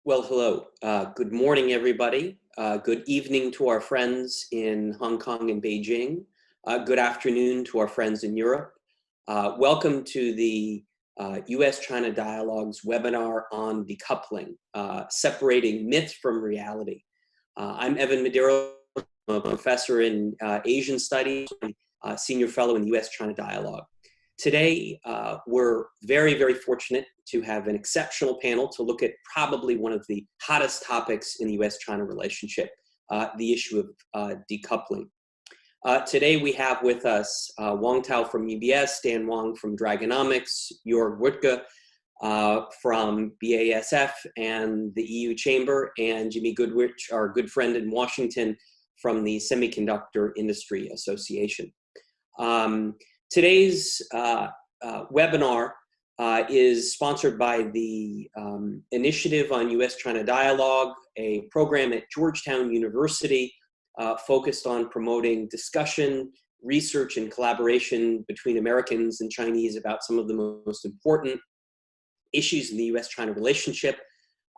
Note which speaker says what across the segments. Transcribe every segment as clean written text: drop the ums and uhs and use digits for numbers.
Speaker 1: Well, hello. Good morning, everybody. Good evening to our friends in Hong Kong and Beijing. Good afternoon to our friends in Europe. Welcome to the U.S. China Dialogue's webinar on decoupling, separating myth from reality. I'm Evan Madero, a professor in Asian Studies, senior fellow in the U.S. China Dialogue. Today, we're very, very fortunate to have an exceptional panel to look at probably one of the hottest topics in the U.S.-China relationship, the issue of decoupling. Today, we have with us Wang Tao from UBS, Dan Wang from Dragonomics, Jörg Wuttke from BASF and the EU Chamber, and Jimmy Goodrich, our good friend in Washington, from the Semiconductor Industry Association. Today's webinar is sponsored by the Initiative on U.S.-China Dialogue, a program at Georgetown University focused on promoting discussion, research, and collaboration between Americans and Chinese about some of the most important issues in the U.S.-China relationship.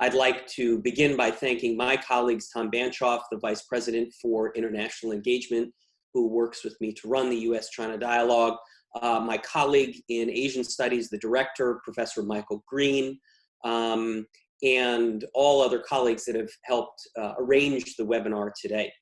Speaker 1: I'd like to begin by thanking my colleagues, Tom Banchoff, the Vice President for International Engagement, who works with me to run the U.S.-China Dialogue, my colleague in Asian Studies, the director, Professor Michael Green, and all other colleagues that have helped arrange the webinar today.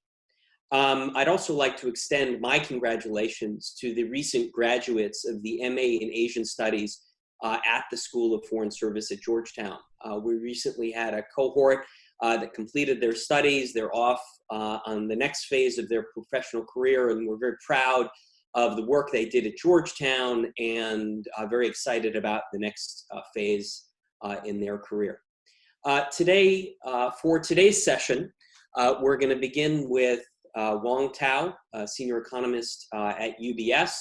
Speaker 1: I'd also like to extend my congratulations to the recent graduates of the MA in Asian Studies at the School of Foreign Service at Georgetown. We recently had a cohort that completed their studies. They're off on the next phase of their professional career, and we're very proud of the work they did at Georgetown and very excited about the next phase in their career. Today, for today's session, we're going to begin with Wang Tao, a senior economist at UBS.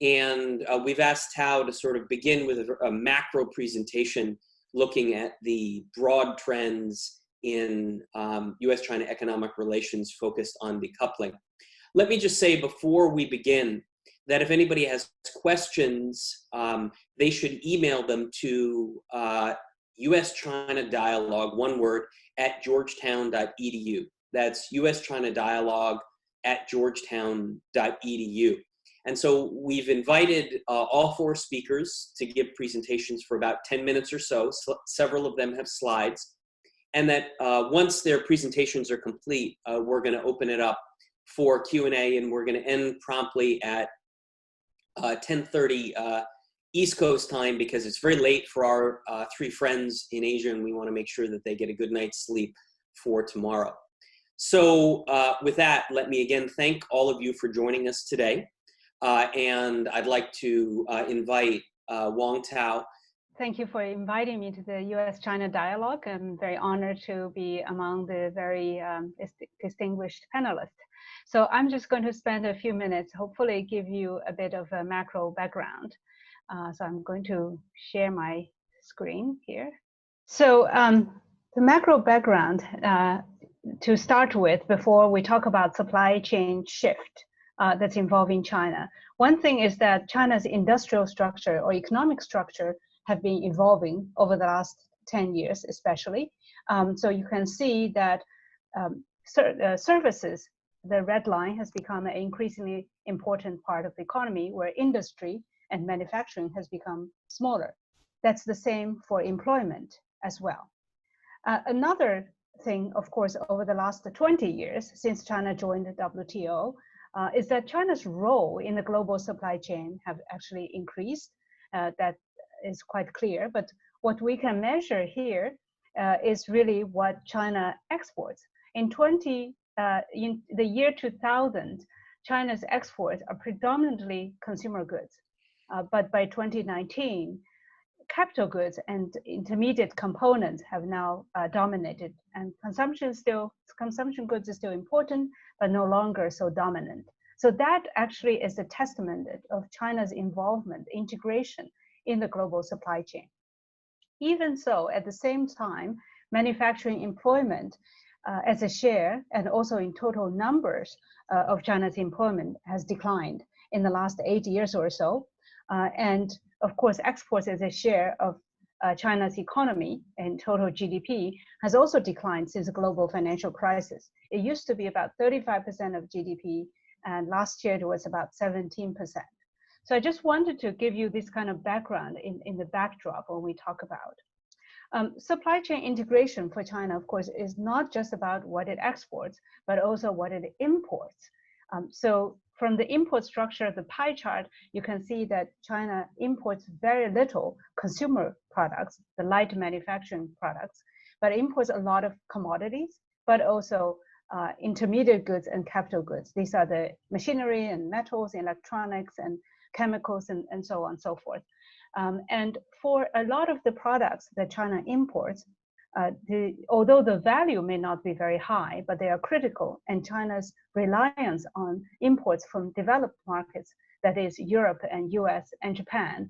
Speaker 1: And we've asked Tao to sort of begin with a macro presentation looking at the broad trends in U.S.-China economic relations focused on decoupling. Let me just say before we begin that if anybody has questions, they should email them to U.S.China Dialogue, one word, at georgetown.edu. That's U.S.China Dialogue at georgetown.edu. And so we've invited all four speakers to give presentations for about 10 minutes or so. Several of them have slides. And that once their presentations are complete, we're going to open it up for Q&A, and we're going to end promptly at 10:30 East Coast time, because it's very late for our three friends in Asia, and we want to make sure that they get a good night's sleep for tomorrow. So with that, let me again thank all of you for joining us today. And I'd like to invite Wang Tao.
Speaker 2: Thank you for inviting me to the U.S.-China Dialogue. I'm very honored to be among the very distinguished panelists. So I'm just going to spend a few minutes, hopefully give you a bit of a macro background. So I'm going to share my screen here. So the macro background to start with, before we talk about supply chain shift that's involving China. One thing is that China's industrial structure or economic structure have been evolving over the last 10 years, especially. So you can see that services, the red line, has become an increasingly important part of the economy, where industry and manufacturing has become smaller. That's the same for employment as well. Another thing, of course, over the last 20 years, since China joined the WTO, is that China's role in the global supply chain have actually increased. That is quite clear, but what we can measure here is really what China exports. In the year 2000, China's exports are predominantly consumer goods, but by 2019, capital goods and intermediate components have now dominated, and consumption goods is still important, but no longer so dominant. So that actually is a testament of China's involvement, integration in the global supply chain. Even so, at the same time, manufacturing employment as a share and also in total numbers of China's employment has declined in the last 8 years or so. And of course, exports as a share of China's economy and total GDP has also declined since the global financial crisis. It used to be about 35% of GDP, and last year it was about 17%. So I just wanted to give you this kind of background in the backdrop when we talk about. Supply chain integration for China, of course, is not just about what it exports, but also what it imports. So from the import structure of the pie chart, you can see that China imports very little consumer products, the light manufacturing products, but imports a lot of commodities, but also intermediate goods and capital goods. These are the machinery and metals, electronics and chemicals and so on and so forth. And for a lot of the products that China imports, although the value may not be very high, but they are critical, and China's reliance on imports from developed markets, that is Europe and US and Japan,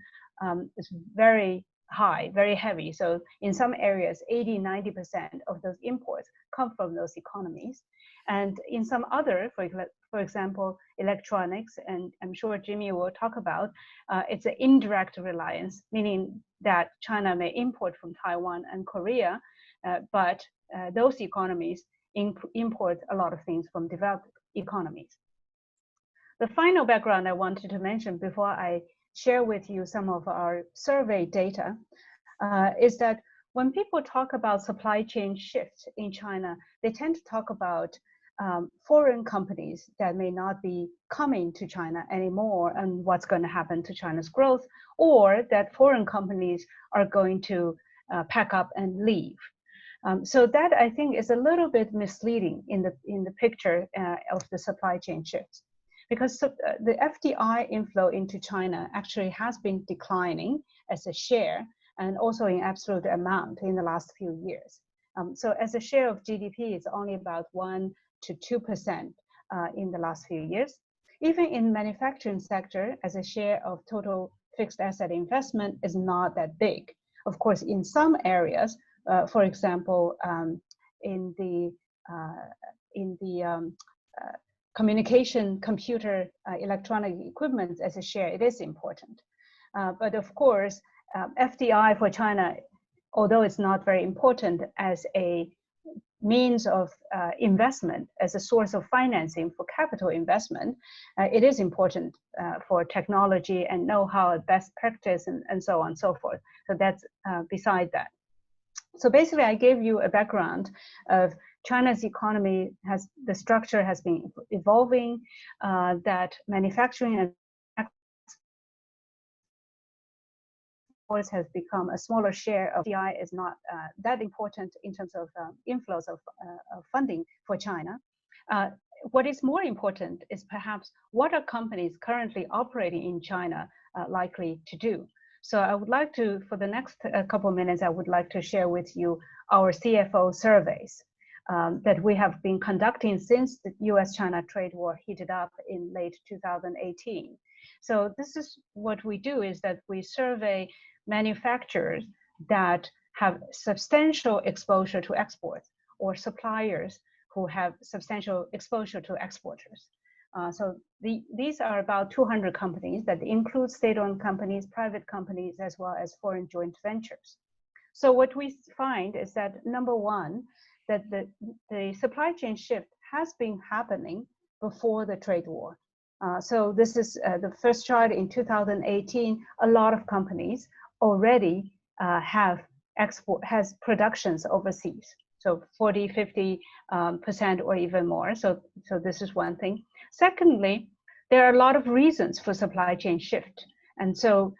Speaker 2: is very high, very heavy. So in some areas, 80–90% of those imports come from those economies. And in some other, for example, electronics, and I'm sure Jimmy will talk about, it's an indirect reliance, meaning that China may import from Taiwan and Korea, but those economies import a lot of things from developed economies. The final background I wanted to mention before I share with you some of our survey data is that when people talk about supply chain shift in China, they tend to talk about foreign companies that may not be coming to China anymore and what's going to happen to China's growth, or that foreign companies are going to pack up and leave. So that I think is a little bit misleading in the picture of the supply chain shifts, because the FDI inflow into China actually has been declining as a share and also in absolute amount in the last few years. So as a share of GDP, it's only about 1 to 2% in the last few years. Even in manufacturing sector, as a share of total fixed asset investment is not that big. Of course, in some areas, for example, in the communication, computer, electronic equipment as a share, it is important. But of course, FDI for China, although it's not very important as a means of investment, as a source of financing for capital investment, it is important for technology and know-how, best practice, and so on and so forth. So that's beside that. So basically, I gave you a background of China's economy the structure has been evolving, that manufacturing and exports has become a smaller share of FDI is not that important in terms of inflows of funding for China. What is more important is perhaps what are companies currently operating in China likely to do. So I would like to, for the next couple of minutes, I would like to share with you our Cfo surveys that we have been conducting since the U.S. China trade war heated up in late 2018. So this is what we do, is that we survey manufacturers that have substantial exposure to exports, or suppliers who have substantial exposure to exporters. So these are about 200 companies that include state-owned companies, private companies, as well as foreign joint ventures. So what we find is that, number one, that the supply chain shift has been happening before the trade war. So this is the first chart in 2018. A lot of companies already has productions overseas. So 40, 50% or even more. So this is one thing. Secondly, there are a lot of reasons for supply chain shift. And so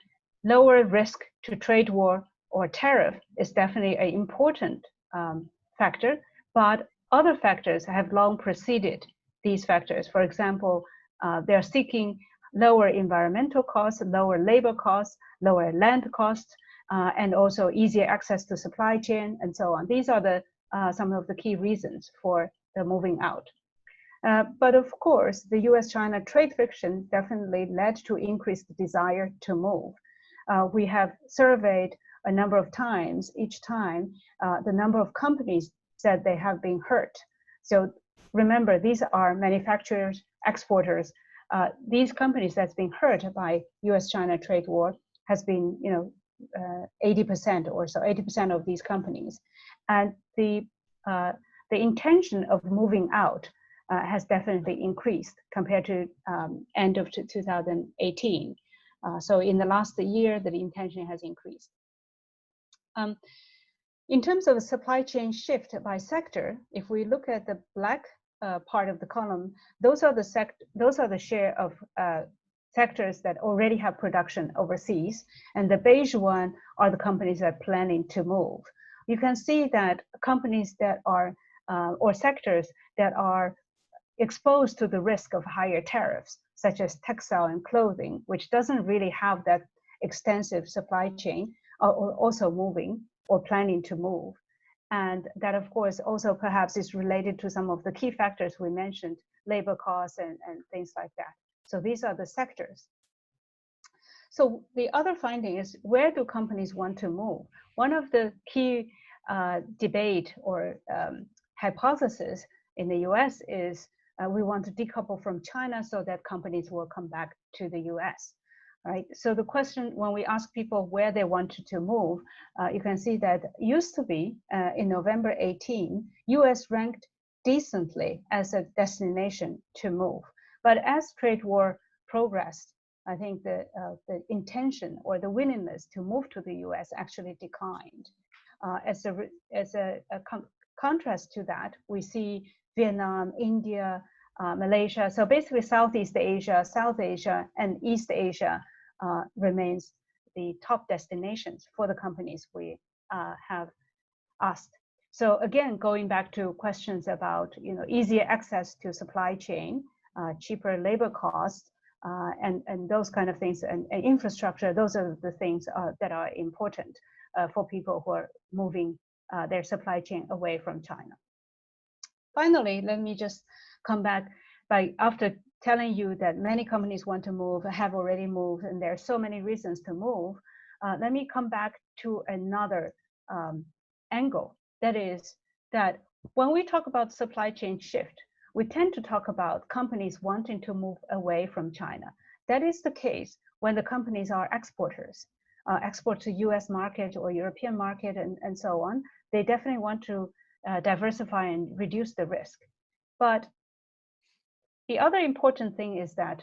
Speaker 2: lower risk to trade war or tariff is definitely an important factor, but other factors have long preceded these factors. For example, they're seeking lower environmental costs, lower labor costs, lower land costs, and also easier access to supply chain and so on. These are the some of the key reasons for the moving out. But of course, the U.S.-China trade friction definitely led to increased desire to move. We have surveyed a number of times. Each time, the number of companies said they have been hurt. So remember, these are manufacturers, exporters. These companies that's been hurt by U.S.-China trade war has been, 80% or so, 80% of these companies. And the intention of moving out has definitely increased compared to end of 2018. So in the last year, the intention has increased. In terms of a supply chain shift by sector, if we look at the black part of the column, those are the share of sectors that already have production overseas, and the beige one are the companies that are planning to move. You can see that companies that are or sectors that are exposed to the risk of higher tariffs, such as textile and clothing, which doesn't really have that extensive supply chain, are also moving or planning to move. And that, of course, also perhaps is related to some of the key factors we mentioned, labor costs and things like that. So these are the sectors. So the other finding is, where do companies want to move? One of the key debate or hypothesis in the US is we want to decouple from China so that companies will come back to the US. Right? So the question, when we ask people where they wanted to move, you can see that used to be in November 18, US ranked decently as a destination to move. But as trade war progressed, I think the intention or the willingness to move to the US actually declined. As a contrast to that, we see Vietnam, India, Malaysia. So basically Southeast Asia, South Asia, and East Asia remains the top destinations for the companies we have asked. So again, going back to questions about easier access to supply chain, cheaper labor costs, and those kind of things, and infrastructure, those are the things that are important for people who are moving their supply chain away from China. Finally, let me just come back after telling you that many companies want to move, have already moved, and there are so many reasons to move. Let me come back to another angle. That is that when we talk about supply chain shift, we tend to talk about companies wanting to move away from China. That is the case when the companies are exporters, export to US market or European market and so on. They definitely want to diversify and reduce the risk. But the other important thing is that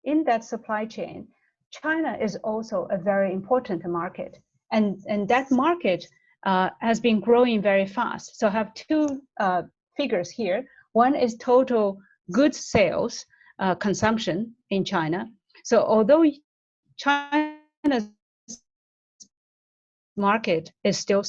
Speaker 2: in that supply chain, China is also a very important market. And that market has been growing very fast. So I have two figures here. One is total goods sales consumption in China. So although China's market is still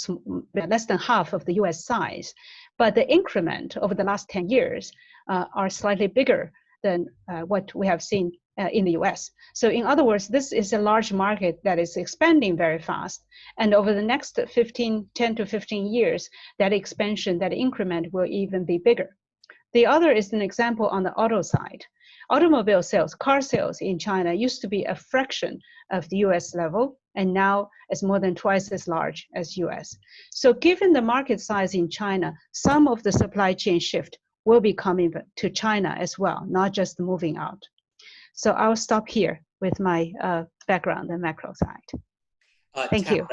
Speaker 2: less than half of the US size, but the increment over the last 10 years are slightly bigger than what we have seen in the US. So in other words, this is a large market that is expanding very fast. And over the next 10 to 15 years, that expansion, that increment will even be bigger. The other is an example on the auto side. Automobile sales, car sales in China used to be a fraction of the US level, and now it's more than twice as large as US. So given the market size in China, some of the supply chain shift will be coming to China as well, not just moving out. So I'll stop here with my background and macro side. Thank you.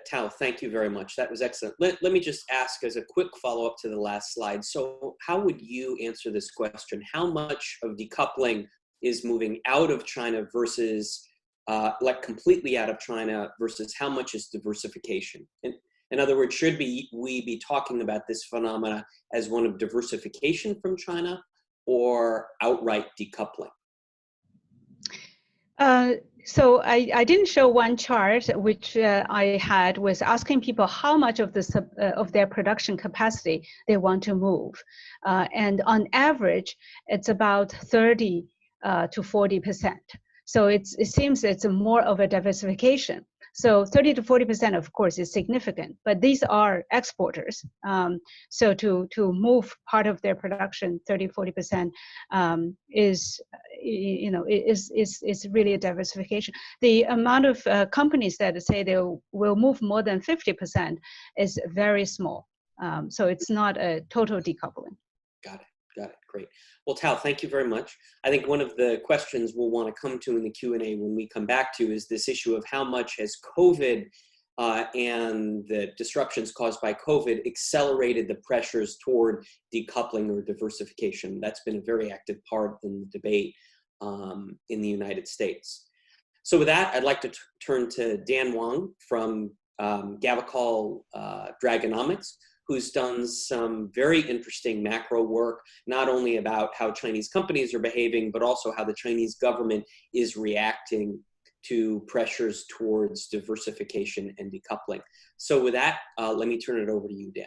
Speaker 1: Tao, thank you very much. That was excellent. Let me just ask as a quick follow-up to the last slide. So how would you answer this question? How much of decoupling is moving out of China versus like completely out of China versus how much is diversification? In other words, should we be talking about this phenomena as one of diversification from China or outright decoupling?
Speaker 2: So I didn't show one chart, which I had was asking people how much of their production capacity they want to move. And on average, it's about 30 to 40%. So it seems it's more of a diversification. So 30 to 40%, of course, is significant, but these are exporters. So to move part of their production, 30, 40% is really a diversification. The amount of companies that say they will move more than 50% is very small. So it's not a total decoupling.
Speaker 1: Got it. Got it. Great. Well, Tal, thank you very much. I think one of the questions we'll want to come to in the Q&A when we come back to is this issue of how much has COVID and the disruptions caused by COVID accelerated the pressures toward decoupling or diversification. That's been a very active part in the debate in the United States. So with that, I'd like to turn to Dan Wang from Gavekal Dragonomics, who's done some very interesting macro work, not only about how Chinese companies are behaving, but also how the Chinese government is reacting to pressures towards diversification and decoupling. So with that, let me turn it over to you, Dan.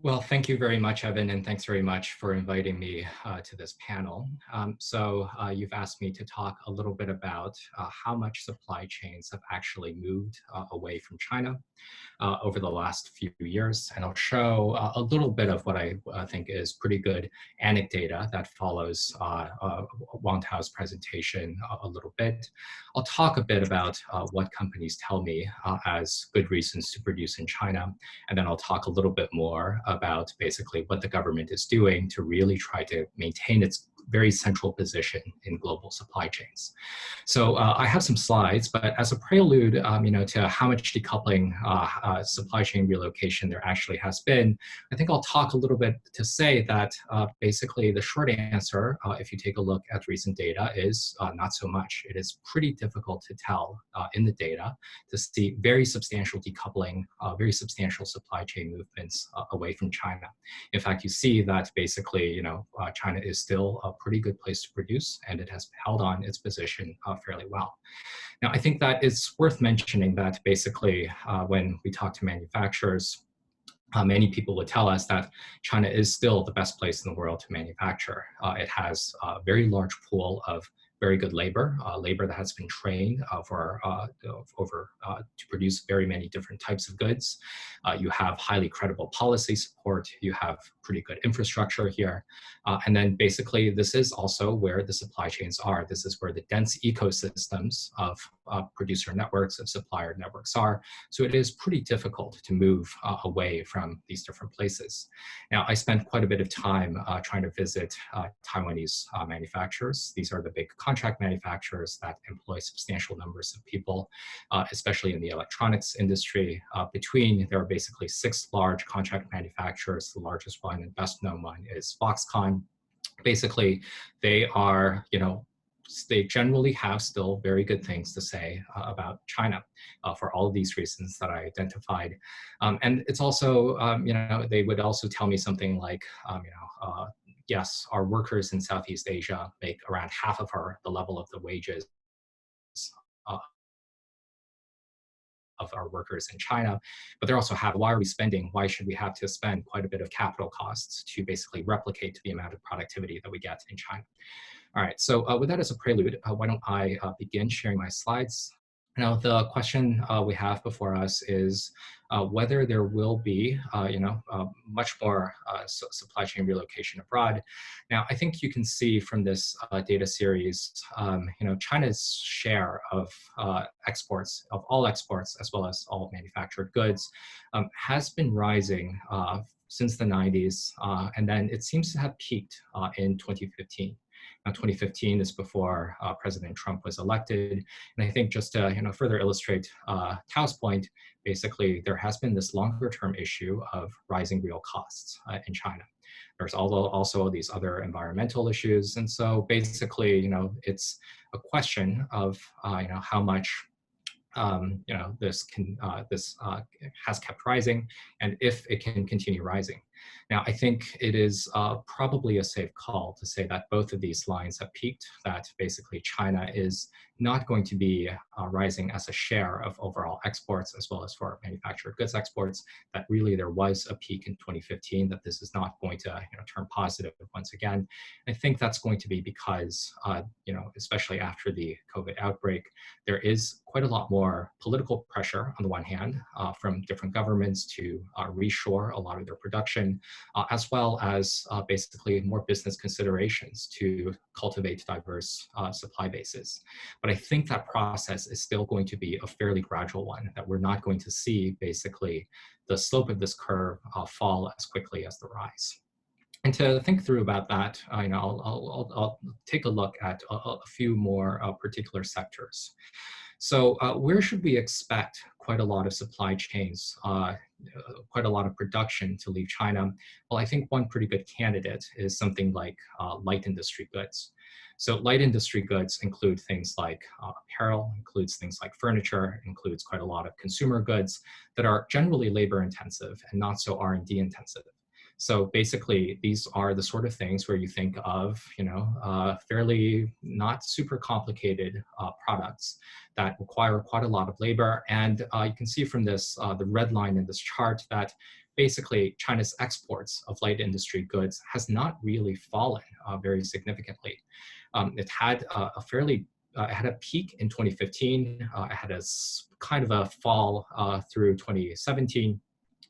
Speaker 3: Well, thank you very much, Evan, and thanks very much for inviting me to this panel. You've asked me to talk a little bit about how much supply chains have actually moved away from China over the last few years, and I'll show a little bit of what I think is pretty good anecdata that follows Wang Tao's presentation a little bit. I'll talk a bit about what companies tell me as good reasons to produce in China, and then I'll talk a little bit more about basically what the government is doing to really try to maintain its very central position in global supply chains. So I have some slides, but as a prelude, to how much decoupling, supply chain relocation there actually has been, I think I'll talk a little bit to say that basically the short answer, if you take a look at recent data, is not so much. It is pretty difficult to tell in the data to see very substantial decoupling, very substantial supply chain movements away from China. In fact, you see that basically, China is still a pretty good place to produce, and it has held on its position fairly well. Now, I think that it's worth mentioning that basically when we talk to manufacturers, many people would tell us that China is still the best place in the world to manufacture. It has a very large pool of very good labor, labor that has been trained to produce very many different types of goods. You have highly credible policy support. You have pretty good infrastructure here. And then basically, this is also where the supply chains are. This is where the dense ecosystems of producer networks and supplier networks are. So it is pretty difficult to move away from these different places. Now, I spent quite a bit of time trying to visit Taiwanese manufacturers. These are the big contract manufacturers that employ substantial numbers of people, especially in the electronics industry. There are basically 6 large contract manufacturers. The largest one and best known one is Foxconn. Basically, they are, they generally have still very good things to say about China for all of these reasons that I identified. And it's also, they would also tell me something like, yes, our workers in Southeast Asia make around half of the level of the wages of our workers in China, but they also have, why should we have to spend quite a bit of capital costs to basically replicate the amount of productivity that we get in China? All right, so with that as a prelude, why don't I begin sharing my slides. Now, the question we have before us is whether there will be, much more supply chain relocation abroad. Now, I think you can see from this data series, China's share of exports, of all exports, as well as all manufactured goods, has been rising since the 90s, and then it seems to have peaked in 2015. Now, 2015 is before President Trump was elected. And I think just to further illustrate Tao's point, basically there has been this longer term issue of rising real costs in China. There's also these other environmental issues. And so basically, it's a question of how much this has kept rising, and if it can continue rising. Now, I think it is probably a safe call to say that both of these lines have peaked, that basically China is not going to be rising as a share of overall exports as well as for manufactured goods exports, that really there was a peak in 2015, that this is not going to turn positive once again. I think that's going to be because, especially after the COVID outbreak, there is quite a lot more political pressure on the one hand from different governments to reshore a lot of their production, as well as basically more business considerations to cultivate diverse supply bases. But I think that process is still going to be a fairly gradual one, that we're not going to see basically the slope of this curve fall as quickly as the rise. And to think through about that, I'll take a look at a few more particular sectors. So where should we expect quite a lot of supply chains, quite a lot of production to leave China? Well, I think one pretty good candidate is something like light industry goods. So light industry goods include things like apparel, includes things like furniture, includes quite a lot of consumer goods that are generally labor intensive and not so R&D intensive. So basically, these are the sort of things where you think of, fairly not super complicated products that require quite a lot of labor. And you can see from this, the red line in this chart, that basically China's exports of light industry goods has not really fallen very significantly. It had it had a peak in 2015. It had a kind of a fall through 2017.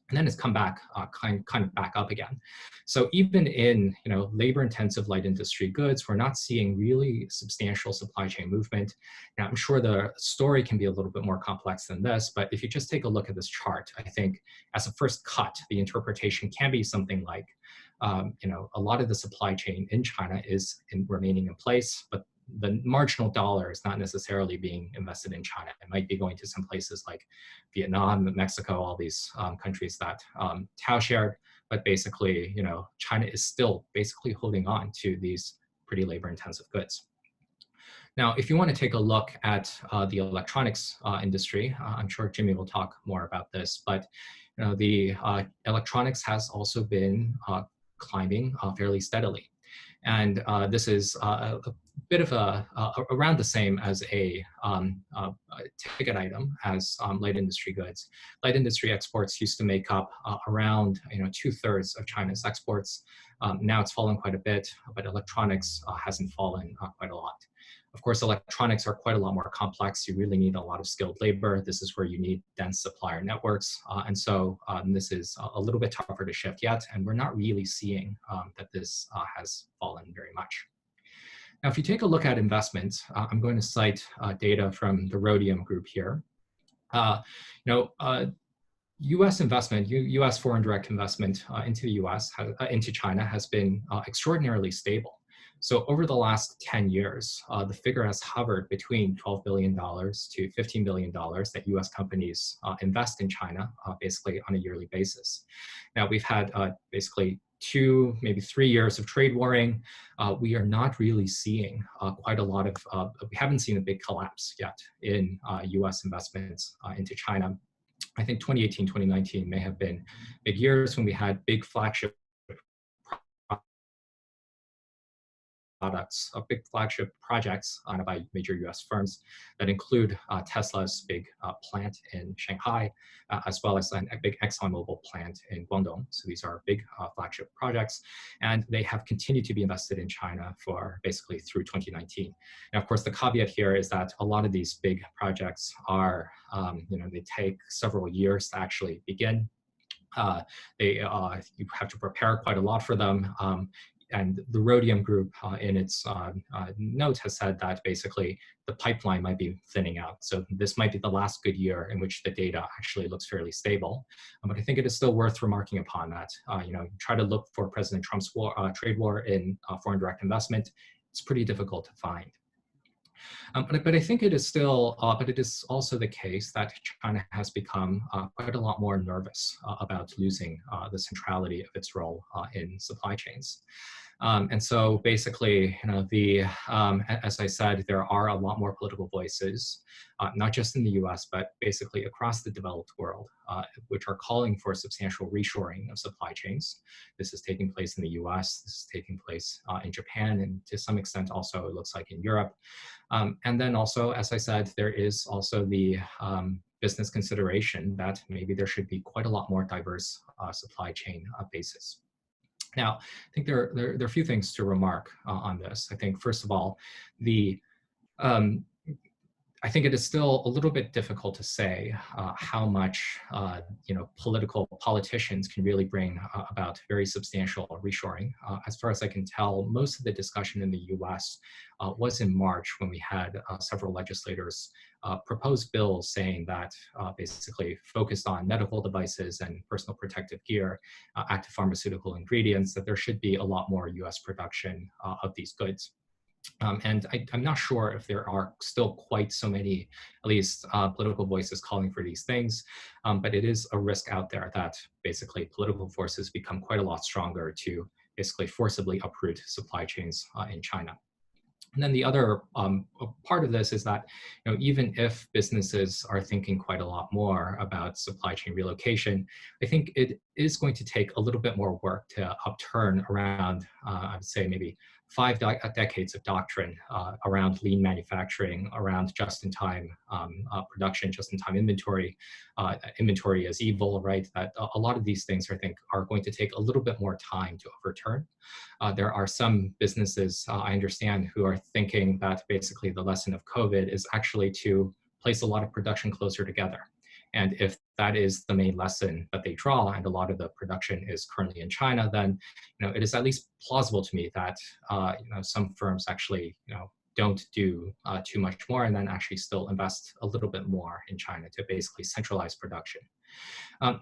Speaker 3: And then it's come back, kind of back up again. So even in labor-intensive light industry goods, we're not seeing really substantial supply chain movement. Now, I'm sure the story can be a little bit more complex than this, but if you just take a look at this chart, I think as a first cut, the interpretation can be something like, a lot of the supply chain in China is remaining in place, but the marginal dollar is not necessarily being invested in China. It might be going to some places like Vietnam, Mexico, all these countries that Tao shared. But basically, China is still basically holding on to these pretty labor-intensive goods. Now, if you want to take a look at the electronics industry, I'm sure Jimmy will talk more about this, but the electronics has also been climbing fairly steadily. And this is a bit of around the same as a ticket item as light industry goods. Light industry exports used to make up around 2/3 of China's exports. Now it's fallen quite a bit, but electronics hasn't fallen quite a lot. Of course, electronics are quite a lot more complex. You really need a lot of skilled labor. This is where you need dense supplier networks. And so this is a little bit tougher to shift yet. And we're not really seeing that this has fallen very much. Now, if you take a look at investments, I'm going to cite data from the Rhodium group here. U.S. investment, U.S. foreign direct investment into the U.S., into China has been extraordinarily stable. So over the last 10 years, the figure has hovered between $12 billion to $15 billion that US companies invest in China, basically on a yearly basis. Now we've had basically 2, maybe 3 years of trade warring. We are not really seeing quite a lot of, we haven't seen a big collapse yet in US investments into China. I think 2018, 2019 may have been big years when we had big flagship products, big flagship projects by major US firms that include Tesla's big plant in Shanghai, as well as a big ExxonMobil plant in Guangdong. So these are big flagship projects, and they have continued to be invested in China for basically through 2019. Now, of course, the caveat here is that a lot of these big projects are, they take several years to actually begin. You have to prepare quite a lot for them. And the Rhodium group in its note has said that basically the pipeline might be thinning out. So this might be the last good year in which the data actually looks fairly stable. But I think it is still worth remarking upon that. Try to look for President Trump's trade war in foreign direct investment. It's pretty difficult to find. But I think it is still, but it is also the case that China has become quite a lot more nervous about losing the centrality of its role in supply chains. And so basically, as I said, there are a lot more political voices, not just in the US, but basically across the developed world, which are calling for substantial reshoring of supply chains. This is taking place in the US, this is taking place in Japan, and to some extent also it looks like in Europe. And then also, as I said, there is also the business consideration that maybe there should be quite a lot more diverse supply chain bases. Now, I think there are a few things to remark on this. I think, first of all, I think it is still a little bit difficult to say how much politicians can really bring about very substantial reshoring. As far as I can tell, most of the discussion in the US was in March when we had several legislators proposed bills saying that basically focused on medical devices and personal protective gear, active pharmaceutical ingredients, that there should be a lot more US production of these goods. And I'm not sure if there are still quite so many, at least political voices calling for these things, but it is a risk out there that basically political forces become quite a lot stronger to basically forcibly uproot supply chains in China. And then the other part of this is that, even if businesses are thinking quite a lot more about supply chain relocation, I think it is going to take a little bit more work to upturn around, I would say maybe 5 decades of doctrine around lean manufacturing, around just-in-time production, just-in-time inventory. Inventory is evil, right? That a lot of these things, I think, are going to take a little bit more time to overturn. There are some businesses, I understand, who are thinking that basically the lesson of COVID is actually to place a lot of production closer together. And if that is the main lesson that they draw, and a lot of the production is currently in China, then it is at least plausible to me that some firms actually don't do too much more, and then actually still invest a little bit more in China to basically centralize production.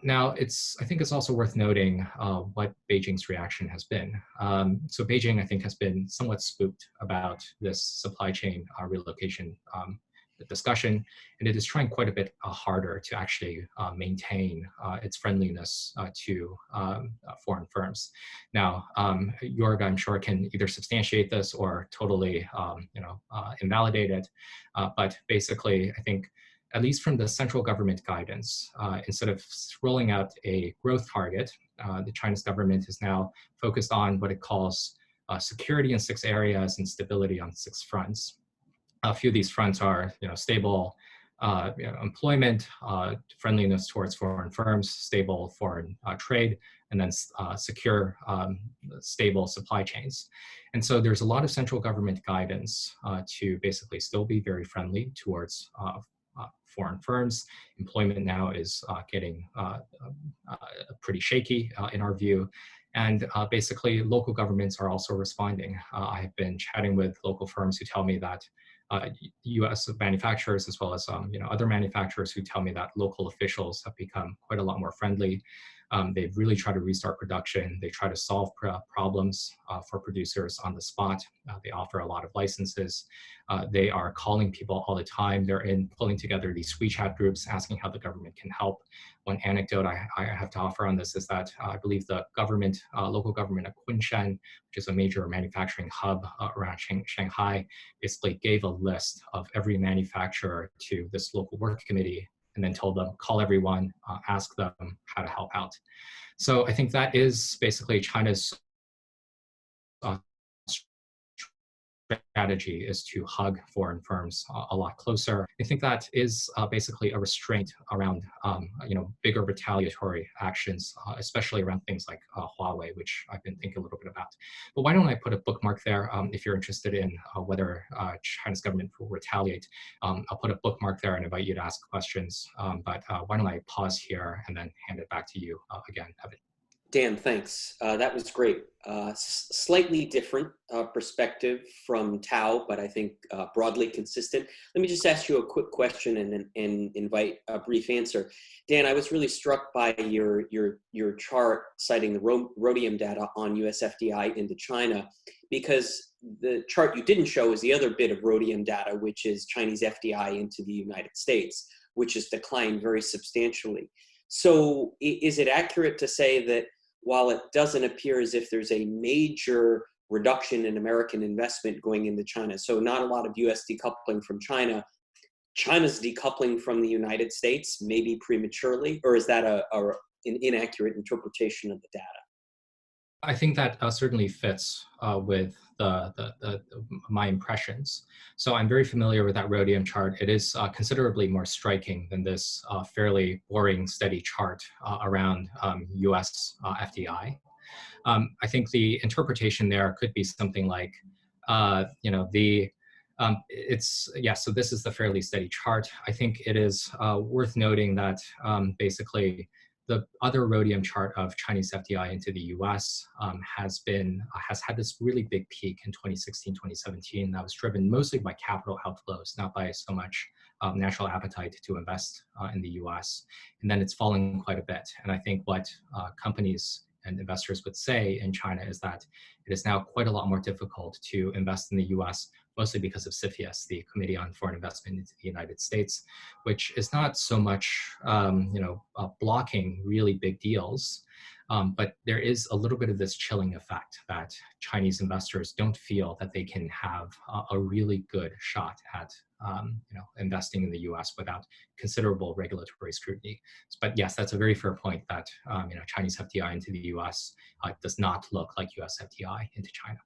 Speaker 3: Now, I think it's also worth noting what Beijing's reaction has been. So Beijing, I think, has been somewhat spooked about this supply chain relocation discussion, and it is trying quite a bit harder to actually maintain its friendliness to foreign firms. Now, Jorg, I'm sure, can either substantiate this or totally invalidate it, but basically, I think, at least from the central government guidance, instead of rolling out a growth target, the Chinese government is now focused on what it calls security in 6 areas and stability on 6 fronts. A few of these fronts are, stable employment, friendliness towards foreign firms, stable foreign trade, and then secure, stable supply chains. And so there's a lot of central government guidance to basically still be very friendly towards foreign firms. Employment now is getting pretty shaky in our view. And basically, local governments are also responding. I have been chatting with local firms who tell me that U.S. manufacturers, as well as other manufacturers, who tell me that local officials have become quite a lot more friendly. They've really tried to restart production. They try to solve problems for producers on the spot. They offer a lot of licenses. They are calling people all the time. They're pulling together these WeChat groups, asking how the government can help. One anecdote I have to offer on this is that I believe the government, local government of Kunshan, which is a major manufacturing hub around Shanghai, basically gave a list of every manufacturer to this local work committee, and then told them, call everyone, ask them how to help out. So I think that is basically China's strategy, is to hug foreign firms a lot closer. I think that is basically a restraint around bigger retaliatory actions, especially around things like Huawei, which I've been thinking a little bit about. But why don't I put a bookmark there if you're interested in whether China's government will retaliate. I'll put a bookmark there and invite you to ask questions. But why don't I pause here and then hand it back to you again, Evan.
Speaker 1: Dan, thanks. That was great. Slightly different perspective from Tao, but I think broadly consistent. Let me just ask you a quick question and invite a brief answer. Dan, I was really struck by your chart citing the rhodium data on US FDI into China, because the chart you didn't show is the other bit of rhodium data, which is Chinese FDI into the United States, which has declined very substantially. So is it accurate to say that while it doesn't appear as if there's a major reduction in American investment going into China, so not a lot of US decoupling from China, China's decoupling from the United States, maybe prematurely, or is that an inaccurate interpretation of the data?
Speaker 3: I think that certainly fits with my impressions. So I'm very familiar with that rhodium chart. It is considerably more striking than this fairly boring, steady chart around US FDI. I think the interpretation there could be something like, so this is the fairly steady chart. I think it is worth noting that basically the other rhodium chart of Chinese FDI into the US has had this really big peak in 2016, 2017. That was driven mostly by capital outflows, not by so much natural appetite to invest in the US. And then it's fallen quite a bit. And I think what companies and investors would say in China is that it is now quite a lot more difficult to invest in the US, mostly because of CFIUS, the Committee on Foreign Investment into the United States, which is not so much blocking really big deals, but there is a little bit of this chilling effect that Chinese investors don't feel that they can have a really good shot at investing in the U.S. without considerable regulatory scrutiny. But yes, that's a very fair point that Chinese FDI into the U.S. Does not look like U.S. FDI into China.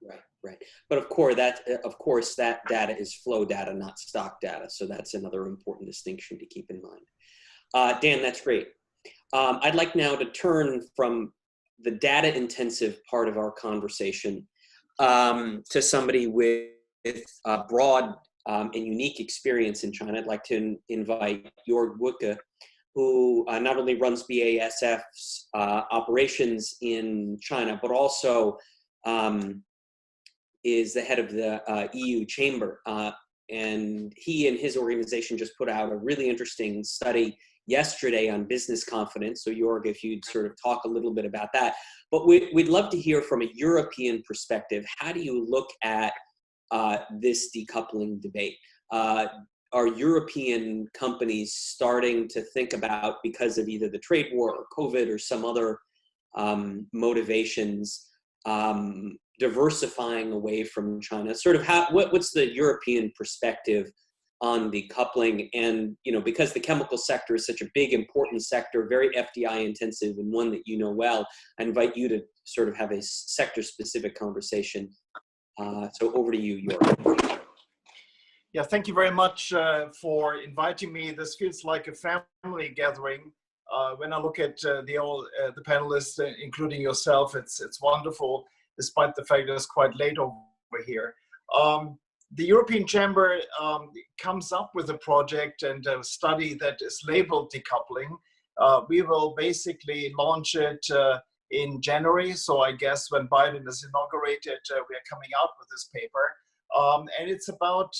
Speaker 1: Right. But of course, that data is flow data, not stock data. So that's another important distinction to keep in mind. Dan, that's great. I'd like now to turn from the data-intensive part of our conversation to somebody with broad and unique experience in China. I'd like to invite Jörg Wuttke, who not only runs BASF's operations in China, but also is the head of the EU chamber. And he and his organization just put out a really interesting study yesterday on business confidence. So Jörg, if you'd sort of talk a little bit about that. But we'd love to hear from a European perspective, how do you look at this decoupling debate? Are European companies starting to think about, because of either the trade war or COVID or some other motivations, diversifying away from China? Sort of what's the European perspective on decoupling? And because the chemical sector is such a big, important sector, very FDI intensive, and one that you know well, I invite you to sort of have a sector-specific conversation. So over to you, Jörg.
Speaker 4: Yeah, thank you very much for inviting me. This feels like a family gathering. When I look at the panelists, including yourself, it's wonderful, despite the fact that it's quite late over here. The European Chamber comes up with a project and a study that is labeled decoupling. We will basically launch it in January. So I guess when Biden is inaugurated, we are coming out with this paper. And it's about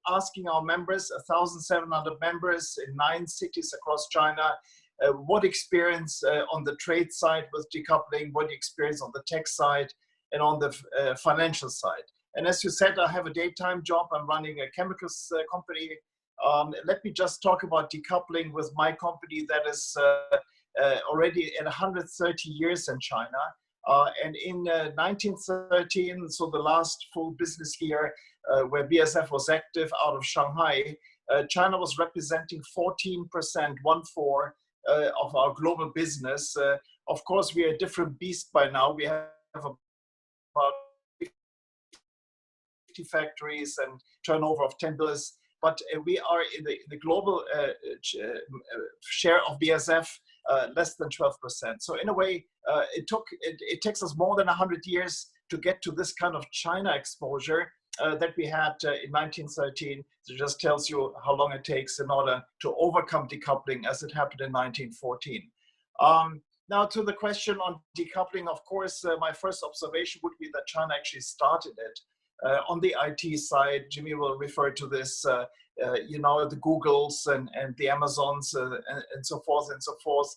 Speaker 4: asking our members, 1,700 members in 9 cities across China, what experience on the trade side with decoupling, what experience on the tech side, and on the financial side. And as you said, I have a daytime job. I'm running a chemicals company. Let me just talk about decoupling with my company that is already at 130 years in China. And in 1913, so the last full business year where BASF was active out of Shanghai, China was representing 14%, 1/4 of our global business. Of course, we are a different beast by now. We have about 50 factories and turnover of 10 billion, but we are in the global share of BASF less than 12%. So in a way, it takes us more than 100 years to get to this kind of China exposure that we had in 1913. So it just tells you how long it takes in order to overcome decoupling as it happened in 1914. Now to the question on decoupling, of course, my first observation would be that China actually started it. On the IT side, Jimmy will refer to this, the Googles and the Amazons and so forth and so forth.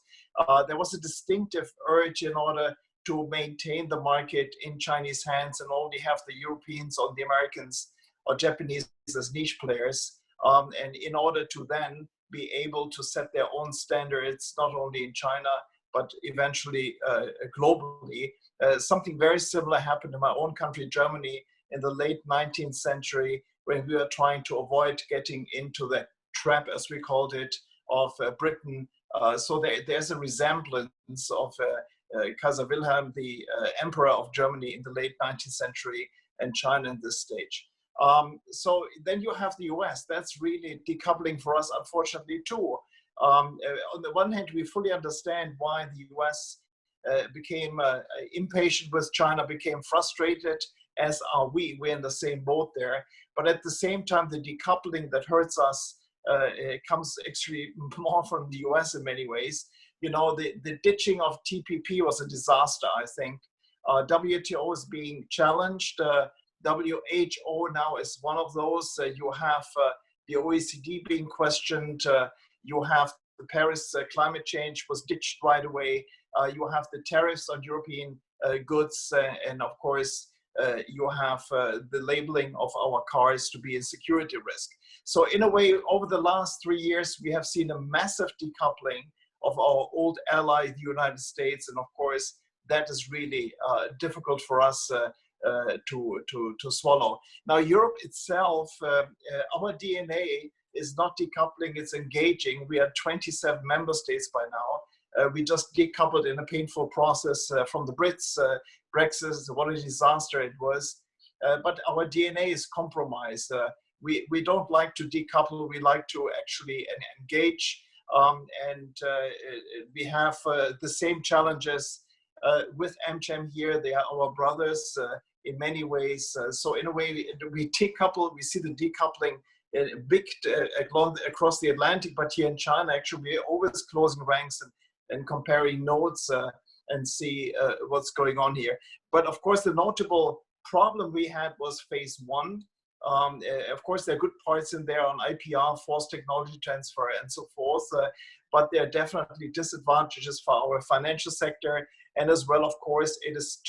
Speaker 4: There was a distinctive urge in order to maintain the market in Chinese hands and only have the Europeans or the Americans or Japanese as niche players. And in order to then be able to set their own standards, not only in China, but eventually globally. Something very similar happened in my own country, Germany, in the late 19th century, when we were trying to avoid getting into the trap, as we called it, of Britain. So there's a resemblance of Kaiser Wilhelm, the emperor of Germany in the late 19th century, and China in this stage. So then you have the US. That's really decoupling for us, unfortunately, too. On the one hand, we fully understand why the US became impatient with China, became frustrated, as are we. We're in the same boat there. But at the same time, the decoupling that hurts us comes actually more from the US in many ways. The ditching of TPP was a disaster, I think. WTO is being challenged. WHO now is one of those. You have the OECD being questioned. You have the Paris climate change was ditched right away. You have the tariffs on European goods, and of course, you have the labeling of our cars to be a security risk. So in a way, over the last 3 years, we have seen a massive decoupling of our old ally, the United States. And of course, that is really difficult for us to swallow. Now, Europe itself, our DNA is not decoupling, it's engaging. We are 27 member states by now. We just decoupled in a painful process from the Brits. Brexit, what a disaster it was. But our DNA is compromised. We don't like to decouple, we like to actually engage. We have the same challenges with AmCham here. They are our brothers in many ways. So in a way, we decouple, we see the decoupling big across the Atlantic, but here in China, actually, we're always closing ranks and comparing notes and see what's going on here. But of course, the notable problem we had was phase one. Of course, there are good parts in there on IPR, forced technology transfer, and so forth. But there are definitely disadvantages for our financial sector, and as well, of course, it's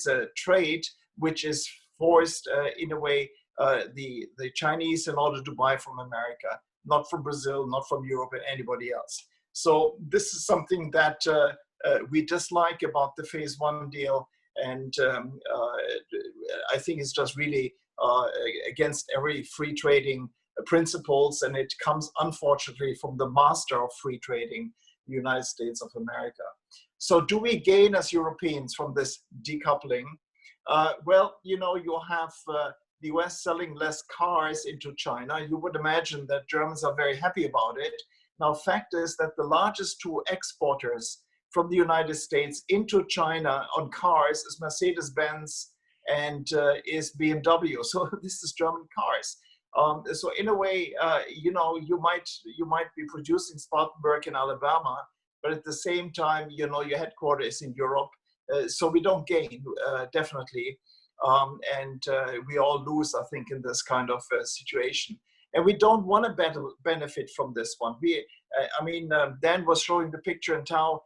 Speaker 4: a trade which is forced in a way the Chinese in order to buy from America, not from Brazil, not from Europe, and anybody else. So this is something that we dislike about the phase one deal. And I think it's just really against every free trading principles, and it comes unfortunately from the master of free trading, the United States of America. So do we gain as Europeans from this decoupling? Well, you know, you have the US selling less cars into China. You would imagine that Germans are very happy about it. Now, fact is that the largest two exporters from the United States into China on cars is Mercedes-Benz and is BMW. So this is German cars. So in a way, you know, you might be producing Spartanburg in Alabama, but at the same time, you know, your headquarters is in Europe. So we don't gain, definitely. And we all lose, I think, in this kind of situation. And we don't want to benefit from this one. Dan was showing the picture in Tao.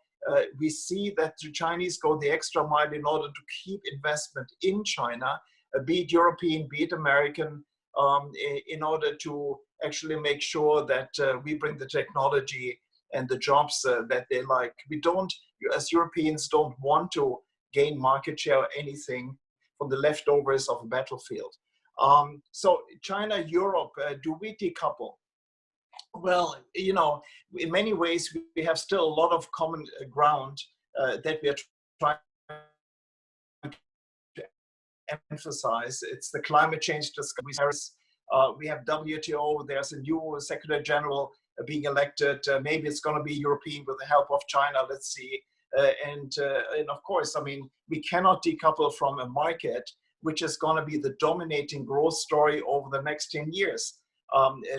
Speaker 4: We see that the Chinese go the extra mile in order to keep investment in China, be it European, be it American, in order to actually make sure that we bring the technology and the jobs that they like. We don't, as Europeans, don't want to gain market share or anything from the leftovers of a battlefield. So China, Europe, do we decouple? Well, you know, in many ways, we have still a lot of common ground that we are trying to emphasize. It's the climate change discussion. We have WTO, there's a new Secretary General being elected. Maybe it's going to be European with the help of China, let's see. And of course, I mean, we cannot decouple from a market which is going to be the dominating growth story over the next 10 years.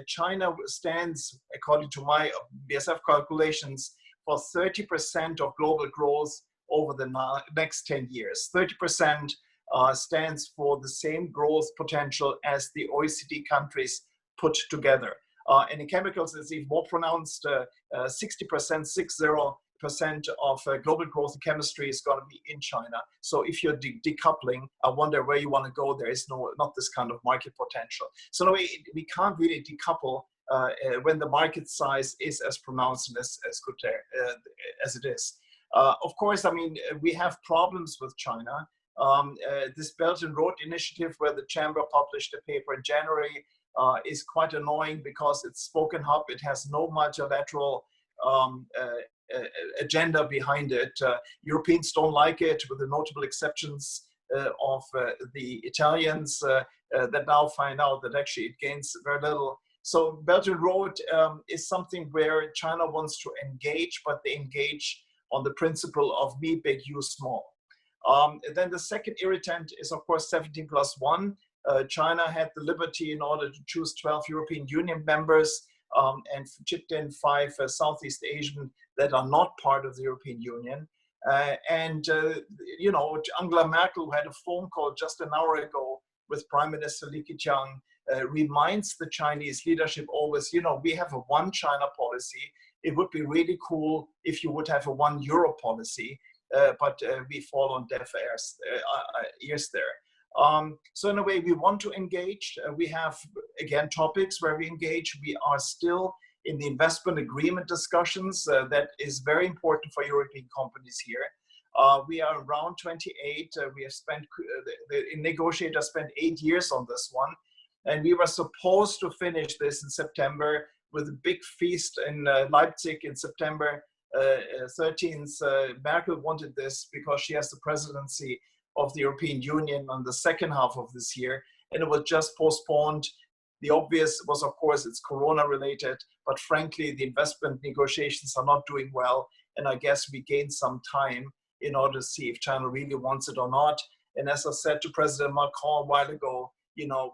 Speaker 4: China stands, according to my BSF calculations, for 30% of global growth over the next 10 years. 30% stands for the same growth potential as the OECD countries put together. And in chemicals, it's even more pronounced. 60% of global growth in chemistry is going to be in China. So if you're decoupling, I wonder where you want to go. There is not this kind of market potential. So no, we can't really decouple when the market size is as pronounced and as good as it is. Of course, I mean, we have problems with China. This Belt and Road Initiative, where the Chamber published a paper in January, is quite annoying because it's spoken hub. It has no multilateral agenda behind it. Europeans don't like it, with the notable exceptions of the Italians that now find out that actually it gains very little. So Belt and Road is something where China wants to engage, but they engage on the principle of me big, you small. Then the second irritant is, of course, 17+1. China had the liberty in order to choose 12 European Union members and chipped in 5 Southeast Asian that are not part of the European Union. You know, Angela Merkel, who had a phone call just an hour ago with Prime Minister Li Keqiang reminds the Chinese leadership always, we have a one China policy. It would be really cool if you would have a one euro policy, but we fall on deaf ears there. So in a way, we want to engage. We have, again, topics where we engage. We are still in the investment agreement discussions. That is very important for European companies here. We are around 28. We have spent, the negotiators spent 8 years on this one. And we were supposed to finish this in September with a big feast in Leipzig in September 13th. Merkel wanted this because she has the presidency of the European Union on the second half of this year, and it was just postponed. The obvious was, of course, it's Corona related, but frankly, the investment negotiations are not doing well. And I guess we gained some time in order to see if China really wants it or not. And as I said to President Macron a while ago,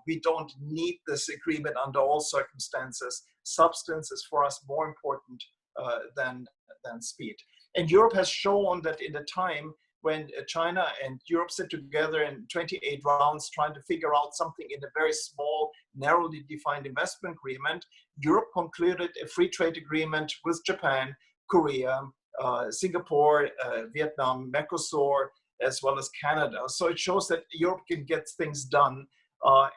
Speaker 4: we don't need this agreement under all circumstances. Substance is for us more important than speed. And Europe has shown that in a time when China and Europe sit together in 28 rounds trying to figure out something in a very small, narrowly defined investment agreement, Europe concluded a free trade agreement with Japan, Korea, Singapore, Vietnam, Mercosur, as well as Canada. So it shows that Europe can get things done,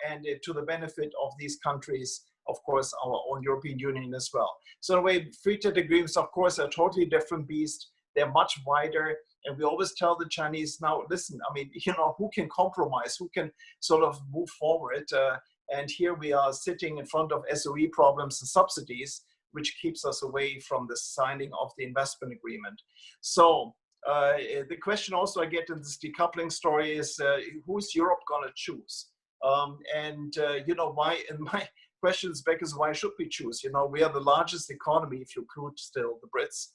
Speaker 4: and to the benefit of these countries, of course, our own European Union as well. So in a way, free trade agreements, of course, are a totally different beast. They're much wider. And we always tell the Chinese now, listen, who can compromise? Who can sort of move forward? And here we are sitting in front of SOE problems and subsidies, which keeps us away from the signing of the investment agreement. So the question also I get in this decoupling story is, who's Europe going to choose? Why? And my question is back is, why should we choose? We are the largest economy, if you include still the Brits.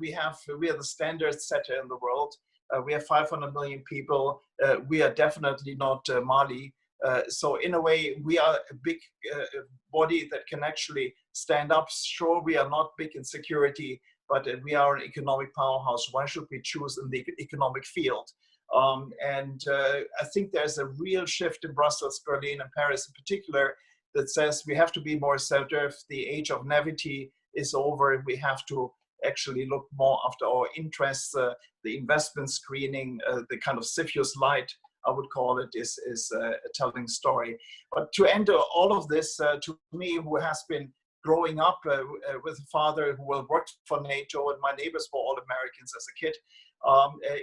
Speaker 4: We are the standard setter in the world. We have 500 million people. We are definitely not Mali. So in a way, we are a big body that can actually stand up. Sure, we are not big in security, but we are an economic powerhouse. Why should we choose in the economic field? I think there's a real shift in Brussels, Berlin, and Paris in particular that says we have to be more assertive. The age of naivety is over. We have to actually look more after our interests. The investment screening, the kind of Cfo light, I would call it, is a telling story. But to end all of this, to me, who has been growing up with a father who worked for NATO, and my neighbors were all Americans as a kid,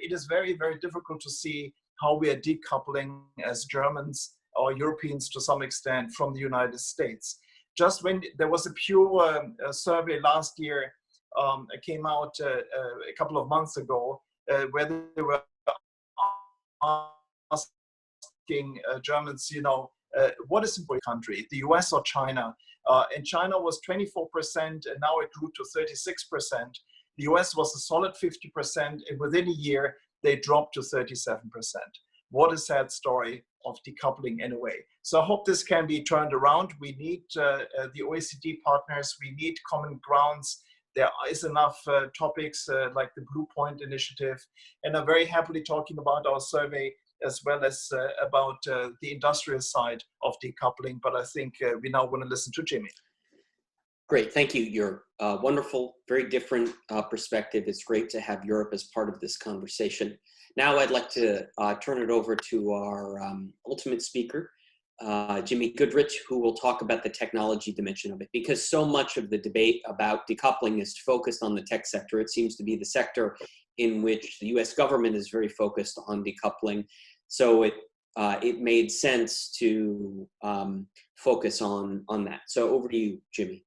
Speaker 4: it is very, very difficult to see how we are decoupling as Germans or Europeans to some extent from the United States. Just when there was a Pew survey last year, it came out a couple of months ago, where they were asking Germans, what is important country, the US or China? And China was 24%, and now it grew to 36%. The US was a solid 50%, and within a year, they dropped to 37%. What a sad story of decoupling anyway. So I hope this can be turned around. We need the OECD partners. We need common grounds. There is enough topics like the Blue Point Initiative. And I'm very happily talking about our survey as well as about the industrial side of decoupling. But I think we now want to listen to Jimmy.
Speaker 1: Great, thank you. Your wonderful, very different perspective. It's great to have Europe as part of this conversation. Now I'd like to turn it over to our ultimate speaker, Jimmy Goodrich, who will talk about the technology dimension of it. Because so much of the debate about decoupling is focused on the tech sector. It seems to be the sector in which the US government is very focused on decoupling. So it made sense to focus on that. So over to you, Jimmy.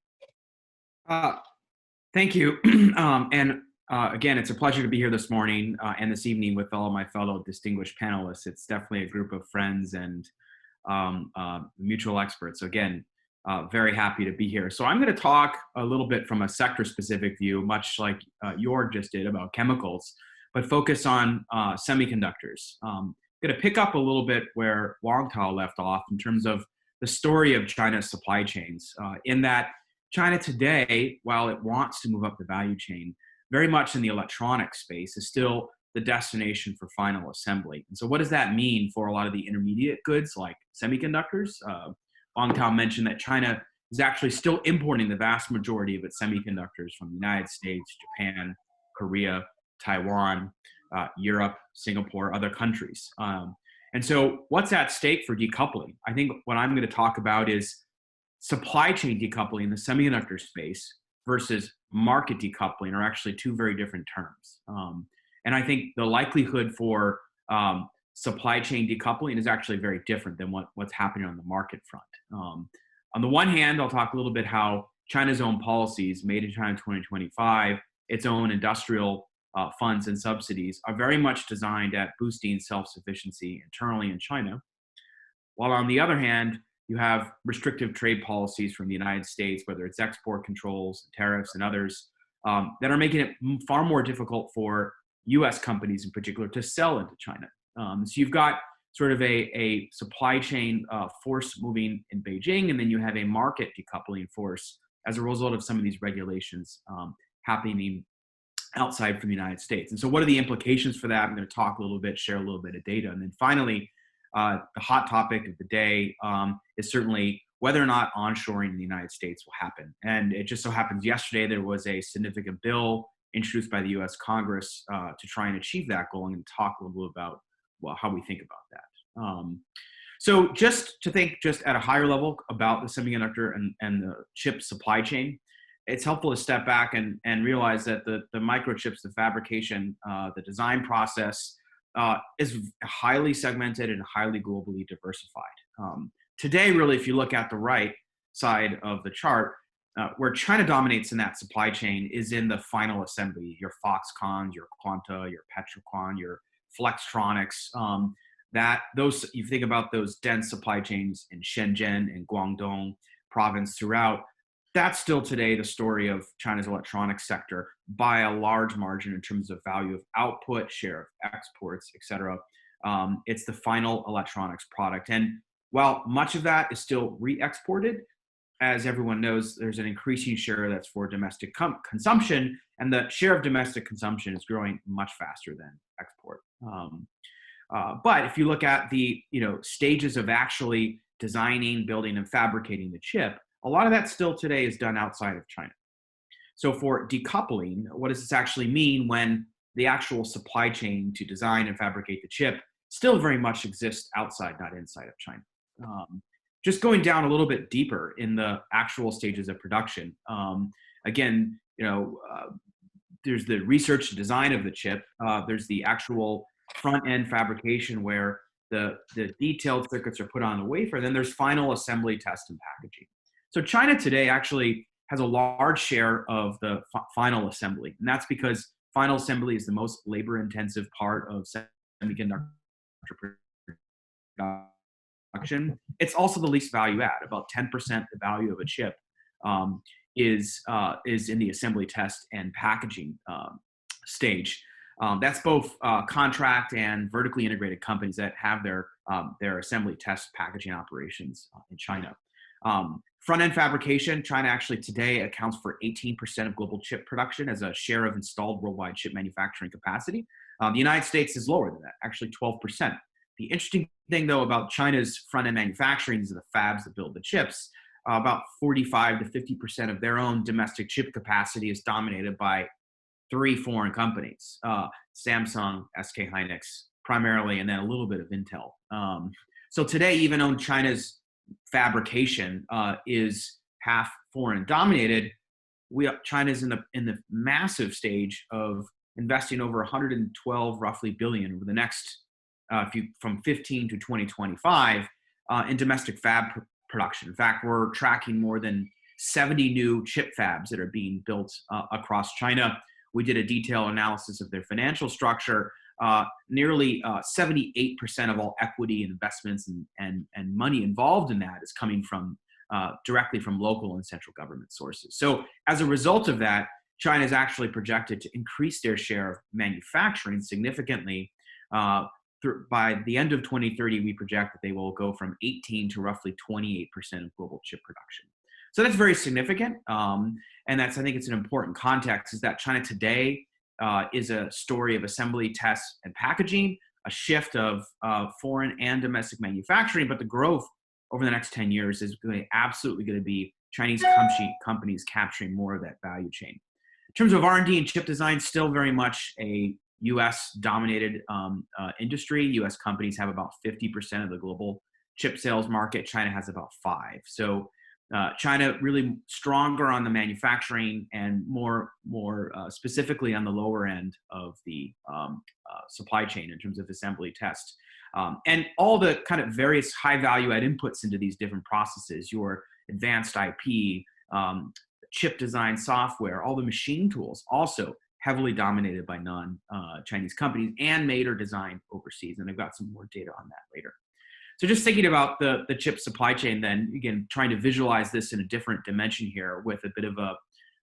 Speaker 5: Thank you. Again, it's a pleasure to be here this morning and this evening with all of my fellow distinguished panelists. It's definitely a group of friends and mutual experts. So again, very happy to be here. So I'm going to talk a little bit from a sector-specific view, much like Jörg just did about chemicals, but focus on semiconductors. I'm going to pick up a little bit where Wang Tao left off in terms of the story of China's supply chains, in that China today, while it wants to move up the value chain, very much in the electronic space, is still the destination for final assembly. And so what does that mean for a lot of the intermediate goods like semiconductors? Wang Tao mentioned that China is actually still importing the vast majority of its semiconductors from the United States, Japan, Korea, Taiwan, Europe, Singapore, other countries. And so what's at stake for decoupling? I think what I'm going to talk about is supply chain decoupling in the semiconductor space versus market decoupling are actually two very different terms. And I think the likelihood for supply chain decoupling is actually very different than what's happening on the market front. On the one hand, I'll talk a little bit how China's own policies, Made in China 2025, its own industrial funds and subsidies are very much designed at boosting self-sufficiency internally in China. While on the other hand, you have restrictive trade policies from the United States, whether it's export controls, tariffs, and others, that are making it far more difficult for U.S. companies in particular to sell into China. So you've got sort of a supply chain force moving in Beijing, and then you have a market decoupling force as a result of some of these regulations happening outside from the United States. And so what are the implications for that? I'm going to talk a little bit, share a little bit of data. And then finally, the hot topic of the day is certainly whether or not onshoring in the United States will happen. And it just so happens yesterday there was a significant bill introduced by the U.S. Congress to try and achieve that goal. I'm going to talk a little bit about how we think about that. So just to think just at a higher level about the semiconductor and the chip supply chain, it's helpful to step back and realize that the microchips, the fabrication, the design process is highly segmented and highly globally diversified. Today, really, if you look at the right side of the chart, where China dominates in that supply chain is in the final assembly, your Foxconn, your Quanta, your Petroquan, your Flextronics, you think about those dense supply chains in Shenzhen and Guangdong province throughout, that's still today the story of China's electronics sector by a large margin in terms of value of output, share of exports, et cetera. It's the final electronics product. And while much of that is still re-exported, as everyone knows, there's an increasing share that's for domestic consumption, and the share of domestic consumption is growing much faster than export. But if you look at the stages of actually designing, building, and fabricating the chip, a lot of that still today is done outside of China. So for decoupling, what does this actually mean when the actual supply chain to design and fabricate the chip still very much exists outside, not inside of China? Just going down a little bit deeper in the actual stages of production. Again, there's the research and design of the chip. There's the actual front-end fabrication where the detailed circuits are put on the wafer. Then there's final assembly, test, and packaging. So China today actually has a large share of the final assembly. And that's because final assembly is the most labor-intensive part of semiconductor production. It's also the least value add. About 10% the value of a chip is in the assembly, test, and packaging stage. That's both contract and vertically integrated companies that have their assembly, test, packaging operations in China. Front-end fabrication, China actually today accounts for 18% of global chip production as a share of installed worldwide chip manufacturing capacity. The United States is lower than that, actually 12%. The interesting thing, though, about China's front-end manufacturing is the fabs that build the chips. About 45 to 50% of their own domestic chip capacity is dominated by 3 foreign companies, Samsung, SK Hynix, primarily, and then a little bit of Intel. So today, even though China's fabrication is half foreign dominated, China's in the massive stage of investing over 112 roughly billion over the next from 15 to 2025 in domestic fab production. In fact, we're tracking more than 70 new chip fabs that are being built across China. We did a detailed analysis of their financial structure. Nearly 78% of all equity and investments and money involved in that is coming from directly from local and central government sources. So as a result of that, China is actually projected to increase their share of manufacturing significantly. By the end of 2030, we project that they will go from 18 to roughly 28% of global chip production. So that's very significant. And I think it's an important context is that China today is a story of assembly, tests, and packaging, a shift of foreign and domestic manufacturing, but the growth over the next 10 years is absolutely going to be Chinese companies capturing more of that value chain. In terms of R&D and chip design, still very much a U.S. dominated industry. U.S. companies have about 50% of the global chip sales market. China has about 5%. So China really stronger on the manufacturing and more specifically on the lower end of the supply chain in terms of assembly test. And all the kind of various high value add inputs into these different processes, your advanced IP, chip design software, all the machine tools, also heavily dominated by non-Chinese companies and made or designed overseas. And I've got some more data on that later. So just thinking about the chip supply chain, then again, trying to visualize this in a different dimension here with a bit of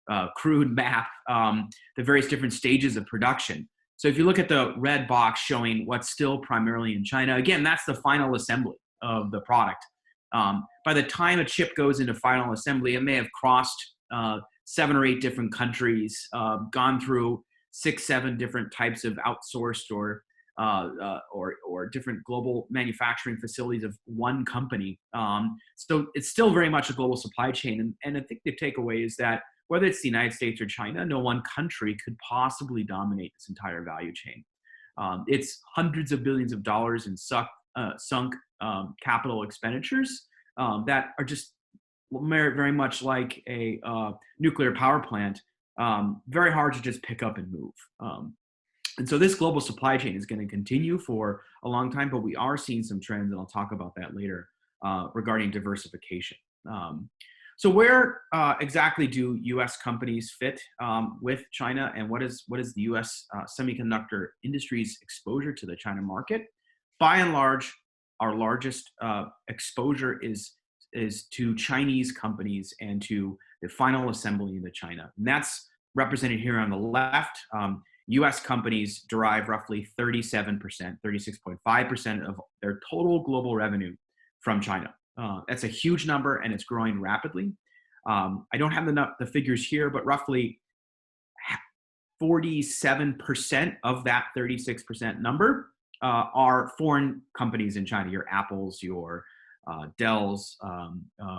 Speaker 5: a crude map, the various different stages of production. So if you look at the red box showing what's still primarily in China, again, that's the final assembly of the product. By the time a chip goes into final assembly, it may have crossed 7 or 8 different countries, gone through 6, 7 different types of outsourced or different global manufacturing facilities of one company. So it's still very much a global supply chain. And I think the takeaway is that whether it's the United States or China, no one country could possibly dominate this entire value chain. It's hundreds of billions of dollars in sunk capital expenditures that are just very much like a nuclear power plant, very hard to just pick up and move. And so this global supply chain is going to continue for a long time, but we are seeing some trends, and I'll talk about that later, regarding diversification. So where exactly do U.S. companies fit with China, and what is the U.S. semiconductor industry's exposure to the China market? By and large, our largest exposure is to Chinese companies and to the final assembly into China. And that's represented here on the left. U.S. companies derive roughly 37%, 36.5% of their total global revenue from China. That's a huge number, and it's growing rapidly. I don't have the figures here, but roughly 47% of that 36% number are foreign companies in China, your Apples, your Dells,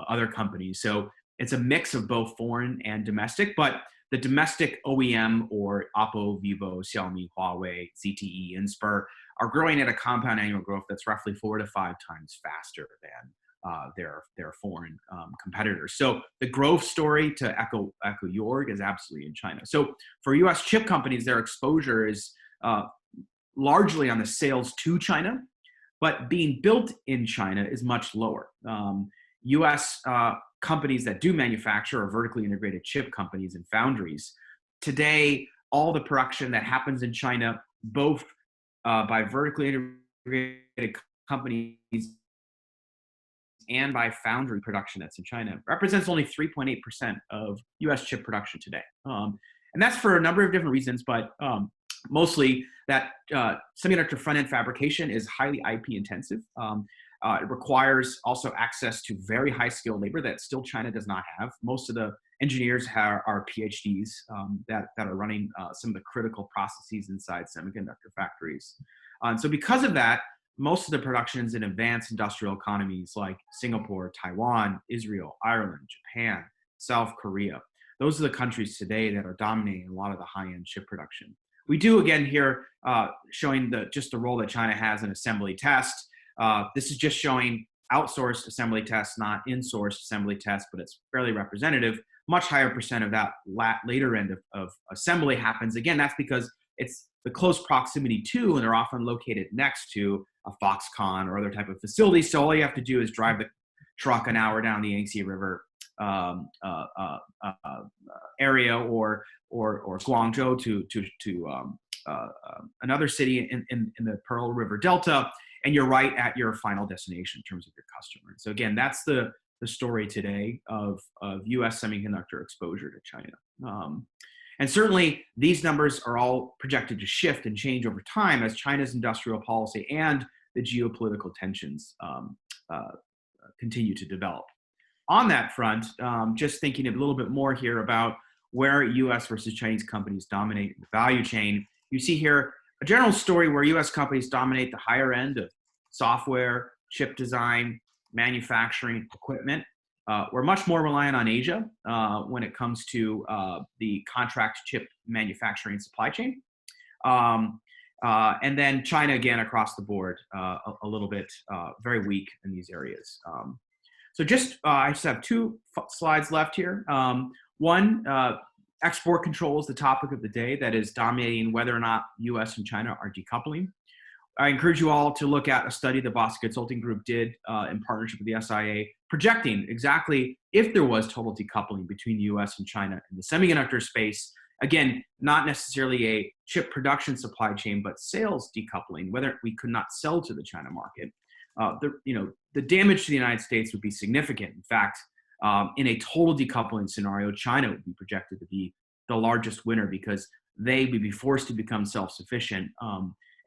Speaker 5: other companies. So it's a mix of both foreign and domestic, but the domestic OEM or Oppo, Vivo, Xiaomi, Huawei, ZTE, Inspur are growing at a compound annual growth that's roughly 4 to 5 times faster than their foreign competitors. So the growth story, to echo Jorg, is absolutely in China. So for U.S. chip companies, their exposure is largely on the sales to China, but being built in China is much lower. U.S. companies that do manufacture are vertically integrated chip companies and foundries. Today, all the production that happens in China, both by vertically integrated companies and by foundry production that's in China, represents only 3.8% of U.S. chip production today. And that's for a number of different reasons, but mostly that semiconductor front-end fabrication is highly IP intensive. It requires also access to very high skilled labor that still China does not have. Most of the engineers are PhDs that are running some of the critical processes inside semiconductor factories. And so because of that, most of the production is in advanced industrial economies like Singapore, Taiwan, Israel, Ireland, Japan, South Korea. Those are the countries today that are dominating a lot of the high-end chip production. We do, again, here showing just the role that China has in assembly test. This is just showing outsourced assembly tests, not in-sourced assembly tests, but it's fairly representative. Much higher percent of that later end of assembly happens. Again, that's because it's the close proximity to, and they're often located next to a Foxconn or other type of facility. So all you have to do is drive the truck an hour down the Yangtze River area or Guangzhou to another city in the Pearl River Delta, and you're right at your final destination in terms of your customer. So again, that's the story today of U.S. semiconductor exposure to China. And certainly these numbers are all projected to shift and change over time as China's industrial policy and the geopolitical tensions continue to develop. On that front, just thinking a little bit more here about where U.S. versus Chinese companies dominate the value chain. You see here a general story where U.S. companies dominate the higher end of software, chip design, manufacturing, equipment. We're much more reliant on Asia when it comes to the contract chip manufacturing supply chain. And then China, again, across the board, a little bit very weak in these areas. So I just have two slides left here. One, export control is the topic of the day that is dominating whether or not U.S. and China are decoupling. I encourage you all to look at a study the Boston Consulting Group did in partnership with the SIA, projecting exactly if there was total decoupling between the U.S. and China in the semiconductor space. Again, not necessarily a chip production supply chain, but sales decoupling, whether we could not sell to the China market. The damage to the United States would be significant. In fact, in a total decoupling scenario, China would be projected to be the largest winner because they would be forced to become self-sufficient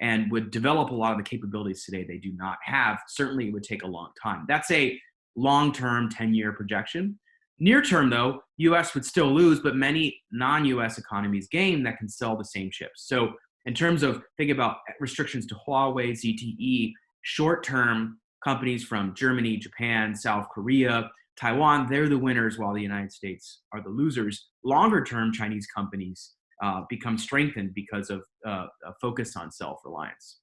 Speaker 5: and would develop a lot of the capabilities today they do not have. Certainly, it would take a long time. That's a long-term 10-year projection. Near term, though, U.S. would still lose, but many non-U.S. economies gain that can sell the same chips. So in terms of thinking about restrictions to Huawei, ZTE, short-term companies from Germany, Japan, South Korea, Taiwan, they're the winners while the United States are the losers. Longer-term Chinese companies become strengthened because of a focus on self-reliance.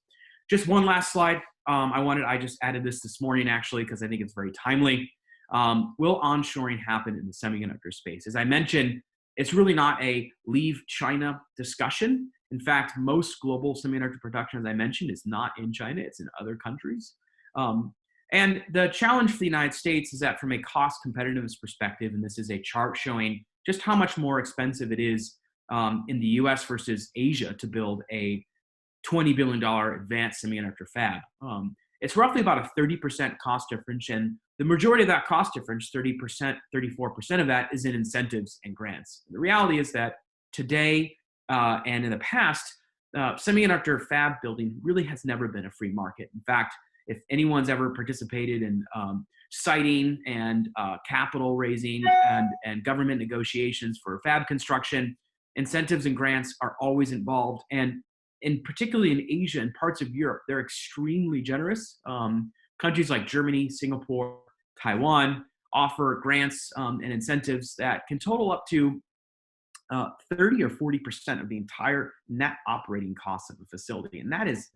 Speaker 5: Just one last slide. I just added this morning, actually, because I think it's very timely. Will onshoring happen in the semiconductor space? As I mentioned, it's really not a leave China discussion. In fact, most global semiconductor production, as I mentioned, is not in China, it's in other countries. And the challenge for the United States is that from a cost competitiveness perspective, and this is a chart showing just how much more expensive it is in the US versus Asia to build a $20 billion advanced semiconductor fab. It's roughly about a 30% cost difference, and the majority of that cost difference, 30%, 34% of that is in incentives and grants. The reality is that today and in the past, semiconductor fab building really has never been a free market. In fact, if anyone's ever participated in siting and capital raising and government negotiations for fab construction, incentives and grants are always involved. And particularly in Asia and parts of Europe, they're extremely generous. Countries like Germany, Singapore, Taiwan offer grants and incentives that can total up to 30 or 40% of the entire net operating costs of a facility. And that is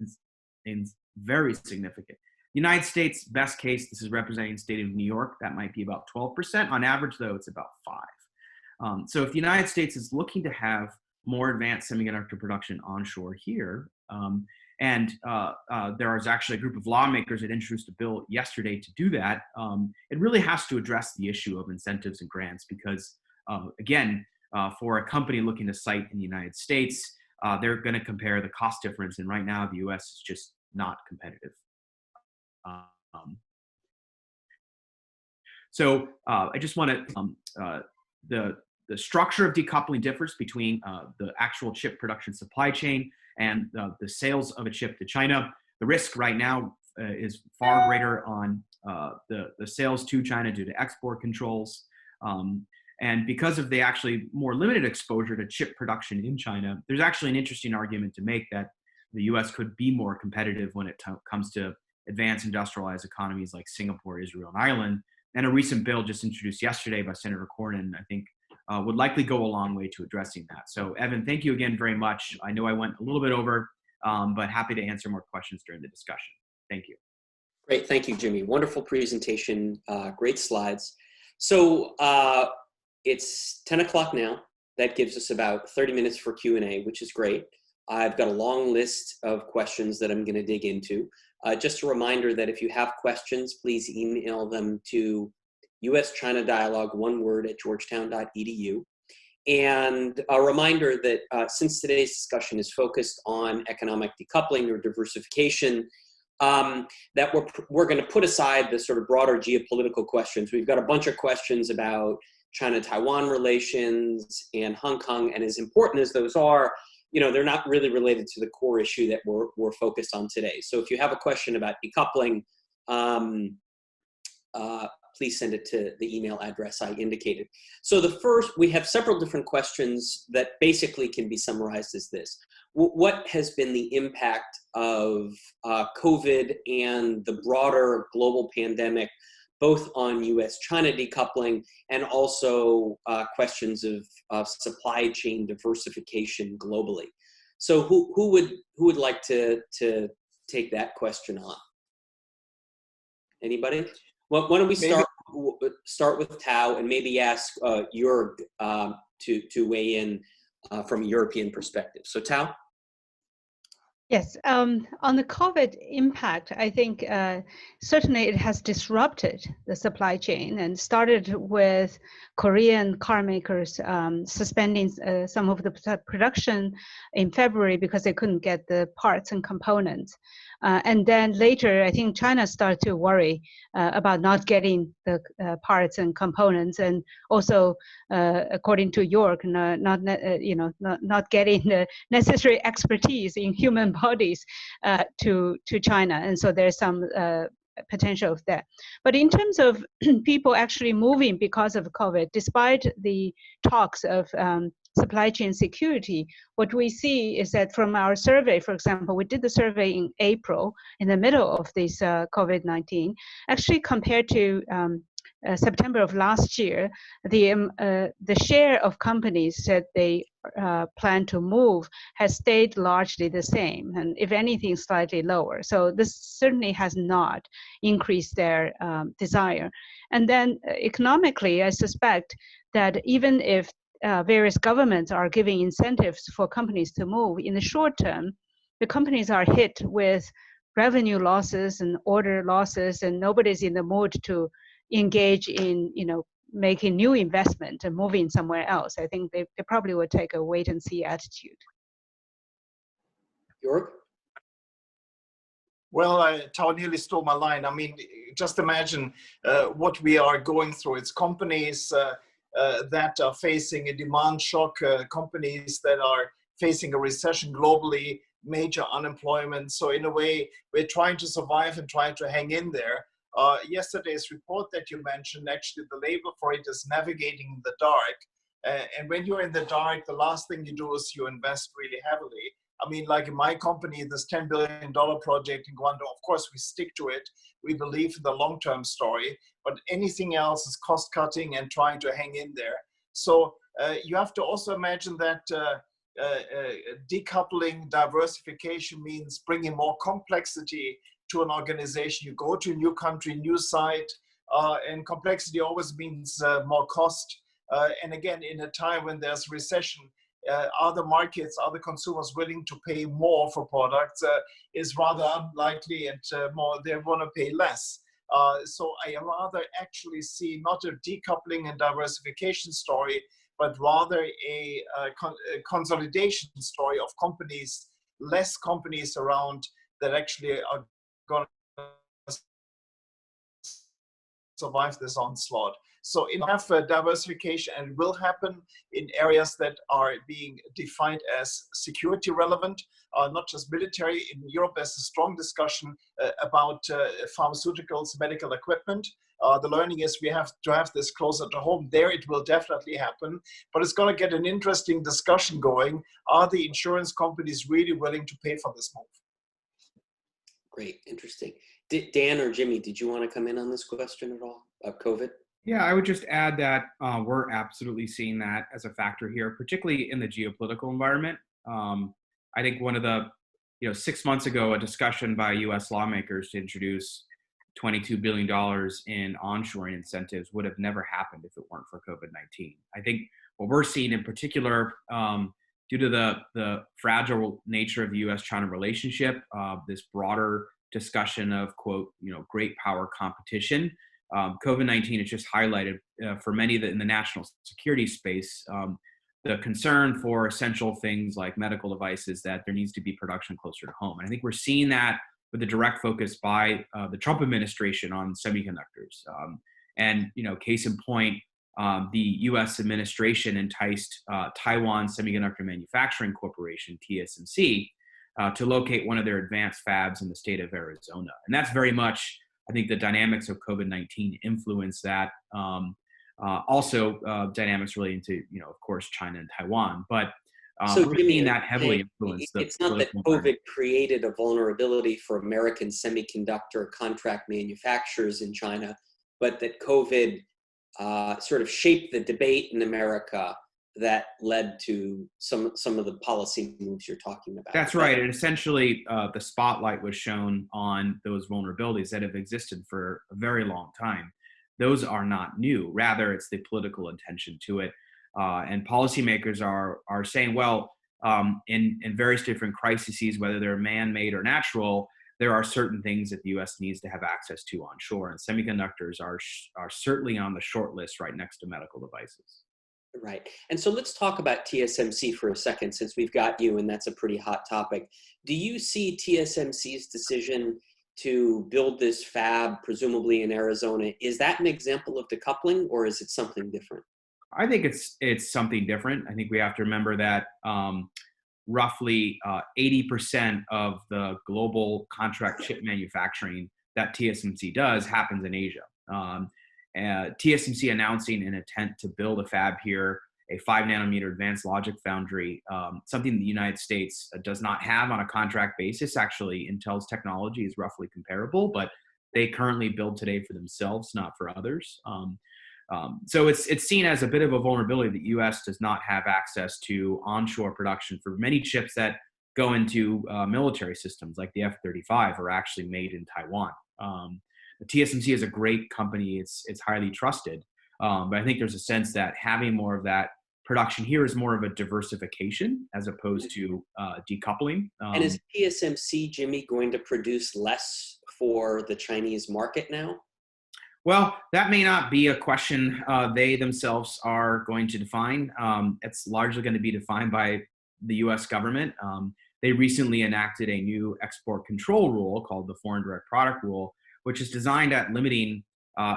Speaker 5: very significant. United States, best case, this is representing the state of New York, that might be about 12%. On average, though, it's about 5%. So if the United States is looking to have more advanced semiconductor production onshore here, and there is actually a group of lawmakers that introduced a bill yesterday to do that, it really has to address the issue of incentives and grants because, again, for a company looking to site in the United States, they're going to compare the cost difference, and right now the U.S. is just not competitive. So I just want to, the structure of decoupling differs between the actual chip production supply chain and the sales of a chip to China. The risk right now is far greater on the sales to China due to export controls. And because of the actually more limited exposure to chip production in China, there's actually an interesting argument to make that the U.S. could be more competitive when it comes to advanced industrialized economies like Singapore, Israel, and Ireland. And a recent bill just introduced yesterday by Senator Cornyn, I think, would likely go a long way to addressing that. So, Evan, thank you again very much. I know I went a little bit over, but happy to answer more questions during the discussion. Thank you.
Speaker 1: Great. Thank you, Jimmy. Wonderful presentation. Great slides. So it's 10 o'clock now. That gives us about 30 minutes for Q&A, which is great. I've got a long list of questions that I'm going to dig into. Just a reminder that if you have questions, please email them to U.S China Dialogue, one word, at georgetown.edu. And a reminder that since today's discussion is focused on economic decoupling or diversification, that we're going to put aside the sort of broader geopolitical questions. We've got a bunch of questions about China-Taiwan relations and Hong Kong, and as important as those are, you know, they're not really related to the core issue that we're focused on today. So if you have a question about decoupling, please send it to the email address I indicated. So the first, we have several different questions that basically can be summarized as this. What has been the impact of COVID and the broader global pandemic, both on U.S. China decoupling and also questions of supply chain diversification globally? So who would like to take that question on? Anybody? Well, why don't we start with Tao and maybe ask Jörg to weigh in from a European perspective. So Tao?
Speaker 2: Yes, on the COVID impact, I think certainly it has disrupted the supply chain and started with Korean car makers suspending some of the production in February because they couldn't get the parts and components. And then later, I think China started to worry about not getting the parts and components, and also, according to Jörg, not getting the necessary expertise in human bodies to China, and so there's some potential of that. But in terms of people actually moving because of COVID, despite the talks of supply chain security, what we see is that from our survey, for example, we did the survey in April, in the middle of this COVID-19, actually compared to September of last year, the share of companies that they plan to move has stayed largely the same, and if anything, slightly lower. So this certainly has not increased their desire. And then economically, I suspect that even if various governments are giving incentives for companies to move, in the short term, the companies are hit with revenue losses and order losses, and nobody's in the mood to engage in, making new investment and moving somewhere else. I think they probably would take a wait and see attitude.
Speaker 1: Jörg?
Speaker 4: Well, Tao nearly stole my line. I mean, just imagine what we are going through. It's companies that are facing a demand shock, companies that are facing a recession globally, major unemployment. So in a way, we're trying to survive and trying to hang in there. Yesterday's report that you mentioned, actually the label for it is navigating in the dark. And when you're in the dark, the last thing you do is you invest really heavily. I mean, like in my company, this $10 billion project in Guangdong, of course, we stick to it. We believe in the long-term story, but anything else is cost cutting and trying to hang in there. So you have to also imagine that decoupling, diversification means bringing more complexity to an organization. You go to a new country, new site, and complexity always means more cost. And again, in a time when there's recession, are the markets, are the consumers willing to pay more for products is rather unlikely, and more they want to pay less. So I rather actually see not a decoupling and diversification story, but rather a consolidation story of companies, less companies around that actually are going to survive this onslaught. So enough diversification, and it will happen in areas that are being defined as security relevant, not just military. In Europe, there's a strong discussion about pharmaceuticals, medical equipment. The learning is we have to have this closer to home. There it will definitely happen, but it's going to get an interesting discussion going. Are the insurance companies really willing to pay for this move?
Speaker 1: Great, interesting. Dan or Jimmy, did you want to come in on this question at all of COVID?
Speaker 5: Yeah, I would just add that we're absolutely seeing that as a factor here, particularly in the geopolitical environment. I think one of the, 6 months ago, a discussion by U.S. lawmakers to introduce $22 billion in onshoring incentives would have never happened if it weren't for COVID-19. I think what we're seeing in particular, due to the fragile nature of the U.S.-China relationship, this broader discussion of, quote, great power competition, COVID-19 has just highlighted for many in the national security space the concern for essential things like medical devices, that there needs to be production closer to home. And I think we're seeing that with the direct focus by the Trump administration on semiconductors. And case in point, the U.S. administration enticed Taiwan Semiconductor Manufacturing Corporation, TSMC, to locate one of their advanced fabs in the state of Arizona. And that's very much I think the dynamics of COVID-19 influence that. Also, dynamics relating to, of course, China and Taiwan. But
Speaker 1: So
Speaker 5: we're
Speaker 1: Jimmy,
Speaker 5: seeing that heavily influence the
Speaker 1: it's not that
Speaker 5: political
Speaker 1: COVID
Speaker 5: environment.
Speaker 1: created a vulnerability for American semiconductor contract manufacturers in China, but that COVID sort of shaped the debate in America that led to some of the policy moves you're talking about.
Speaker 5: That's right. And essentially, the spotlight was shown on those vulnerabilities that have existed for a very long time. Those are not new. Rather, it's the political intention to it. And policymakers are saying, well, in various different crises, whether they're man-made or natural, there are certain things that the U.S. needs to have access to onshore. And semiconductors are certainly on the short list right next to medical devices.
Speaker 1: Right. And so let's talk about TSMC for a second, since we've got you, and that's a pretty hot topic. Do you see TSMC's decision to build this fab, presumably in Arizona, is that an example of decoupling, or is it something different?
Speaker 5: I think it's something different. I think we have to remember that roughly 80% of the global contract chip manufacturing that TSMC does happens in Asia. TSMC announcing an intent to build a fab here, a 5-nanometer advanced logic foundry, something the United States does not have on a contract basis. Actually, Intel's technology is roughly comparable, but they currently build today for themselves, not for others. So it's seen as a bit of a vulnerability that U.S. does not have access to onshore production for many chips that go into military systems like the F-35 are actually made in Taiwan. TSMC is a great company. It's highly trusted. But I think there's a sense that having more of that production here is more of a diversification as opposed to decoupling.
Speaker 1: And is TSMC, Jimmy, going to produce less for the Chinese market now?
Speaker 5: Well, that may not be a question they themselves are going to define. It's largely going to be defined by the U.S. government. They recently enacted a new export control rule called the Foreign Direct Product Rule, which is designed at limiting,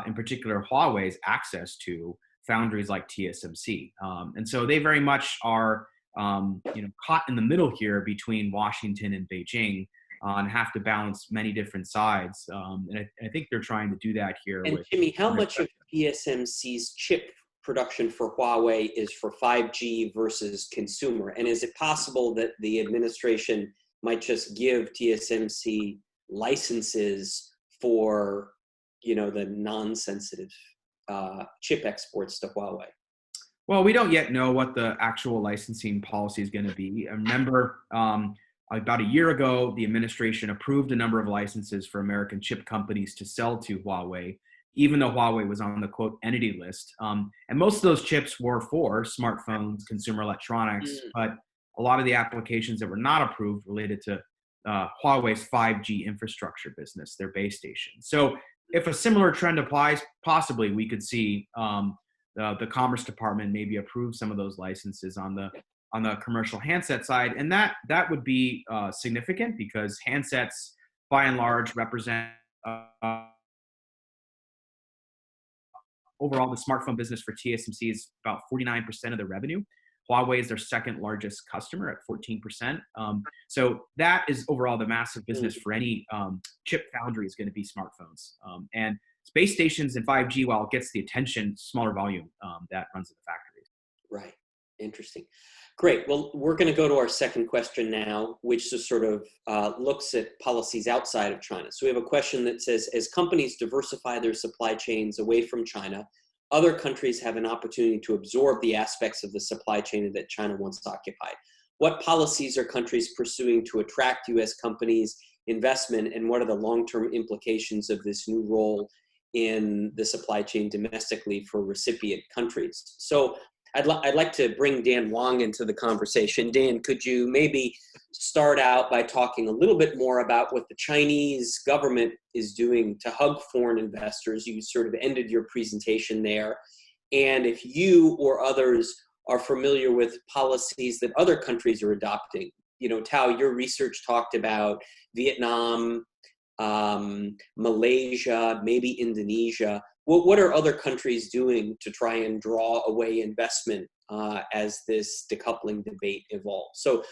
Speaker 5: in particular, Huawei's access to foundries like TSMC. And so they very much are caught in the middle here between Washington and Beijing and have to balance many different sides. And I think they're trying to do that here.
Speaker 1: And Jimmy, how much of TSMC's chip production for Huawei is for 5G versus consumer? And is it possible that the administration might just give TSMC licenses for, the non-sensitive chip exports to Huawei?
Speaker 5: Well, we don't yet know what the actual licensing policy is going to be. I remember about a year ago, the administration approved a number of licenses for American chip companies to sell to Huawei, even though Huawei was on the, quote, entity list. And most of those chips were for smartphones, consumer electronics, but a lot of the applications that were not approved related to Huawei's 5G infrastructure business, their base station. So if a similar trend applies, possibly we could see the Commerce Department maybe approve some of those licenses on the commercial handset side. And that would be significant because handsets, by and large, represent overall the smartphone business for TSMC is about 49% of the revenue. Huawei is their second largest customer at 14%. So that is overall the massive business for any chip foundry is going to be smartphones. And base stations and 5G, while it gets the attention, smaller volume that runs at the factories.
Speaker 1: Right. Interesting. Great. Well, we're going to go to our second question now, which just sort of looks at policies outside of China. So we have a question that says, as companies diversify their supply chains away from China, other countries have an opportunity to absorb the aspects of the supply chain that China once occupied. What policies are countries pursuing to attract U.S. companies' investment, and what are the long-term implications of this new role in the supply chain domestically for recipient countries? So I'd like to bring Dan Wang into the conversation. Dan, could you maybe start out by talking a little bit more about what the Chinese government is doing to hug foreign investors? You sort of ended your presentation there. And if you or others are familiar with policies that other countries are adopting. Tao, your research talked about Vietnam, Malaysia, maybe Indonesia. What are other countries doing to try and draw away investment as this decoupling debate evolves? So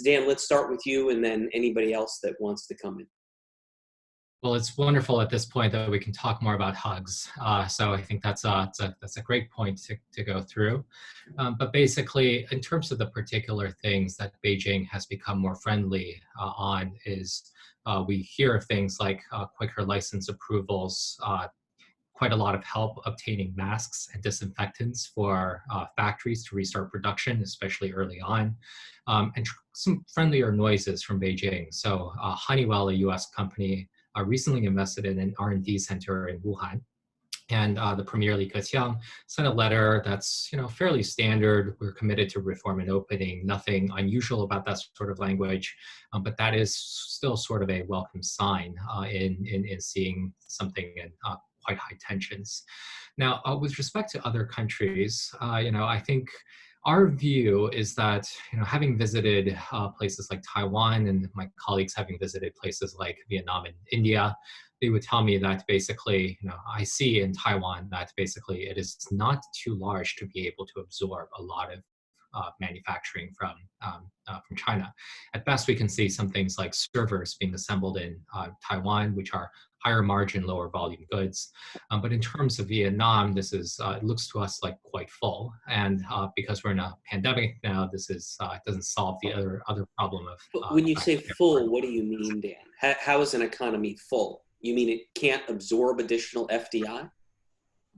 Speaker 1: Dan, let's start with you, and then anybody else that wants to come in.
Speaker 3: Well, it's wonderful at this point that we can talk more about hugs. So I think that's a great point to go through. But basically, in terms of the particular things that Beijing has become more friendly on is we hear of things like quicker license approvals, quite a lot of help obtaining masks and disinfectants for factories to restart production, especially early on, and some friendlier noises from Beijing. So Honeywell, a US company, recently invested in an R&D center in Wuhan. And the Premier Li Keqiang sent a letter that's fairly standard. We're committed to reform and opening. Nothing unusual about that sort of language, but that is still sort of a welcome sign in seeing something in quite high tensions. Now, with respect to other countries, I think our view is that, having visited places like Taiwan and my colleagues having visited places like Vietnam and India, they would tell me that basically, I see in Taiwan that basically it is not too large to be able to absorb a lot of manufacturing from China. At best, we can see some things like servers being assembled in Taiwan, which are higher margin, lower volume goods. But in terms of Vietnam, this is it looks to us like quite full. And because we're in a pandemic now, this is it doesn't solve the other problem of.
Speaker 1: When you say full, what do you mean, Dan? How is an economy full? You mean it can't absorb additional FDI?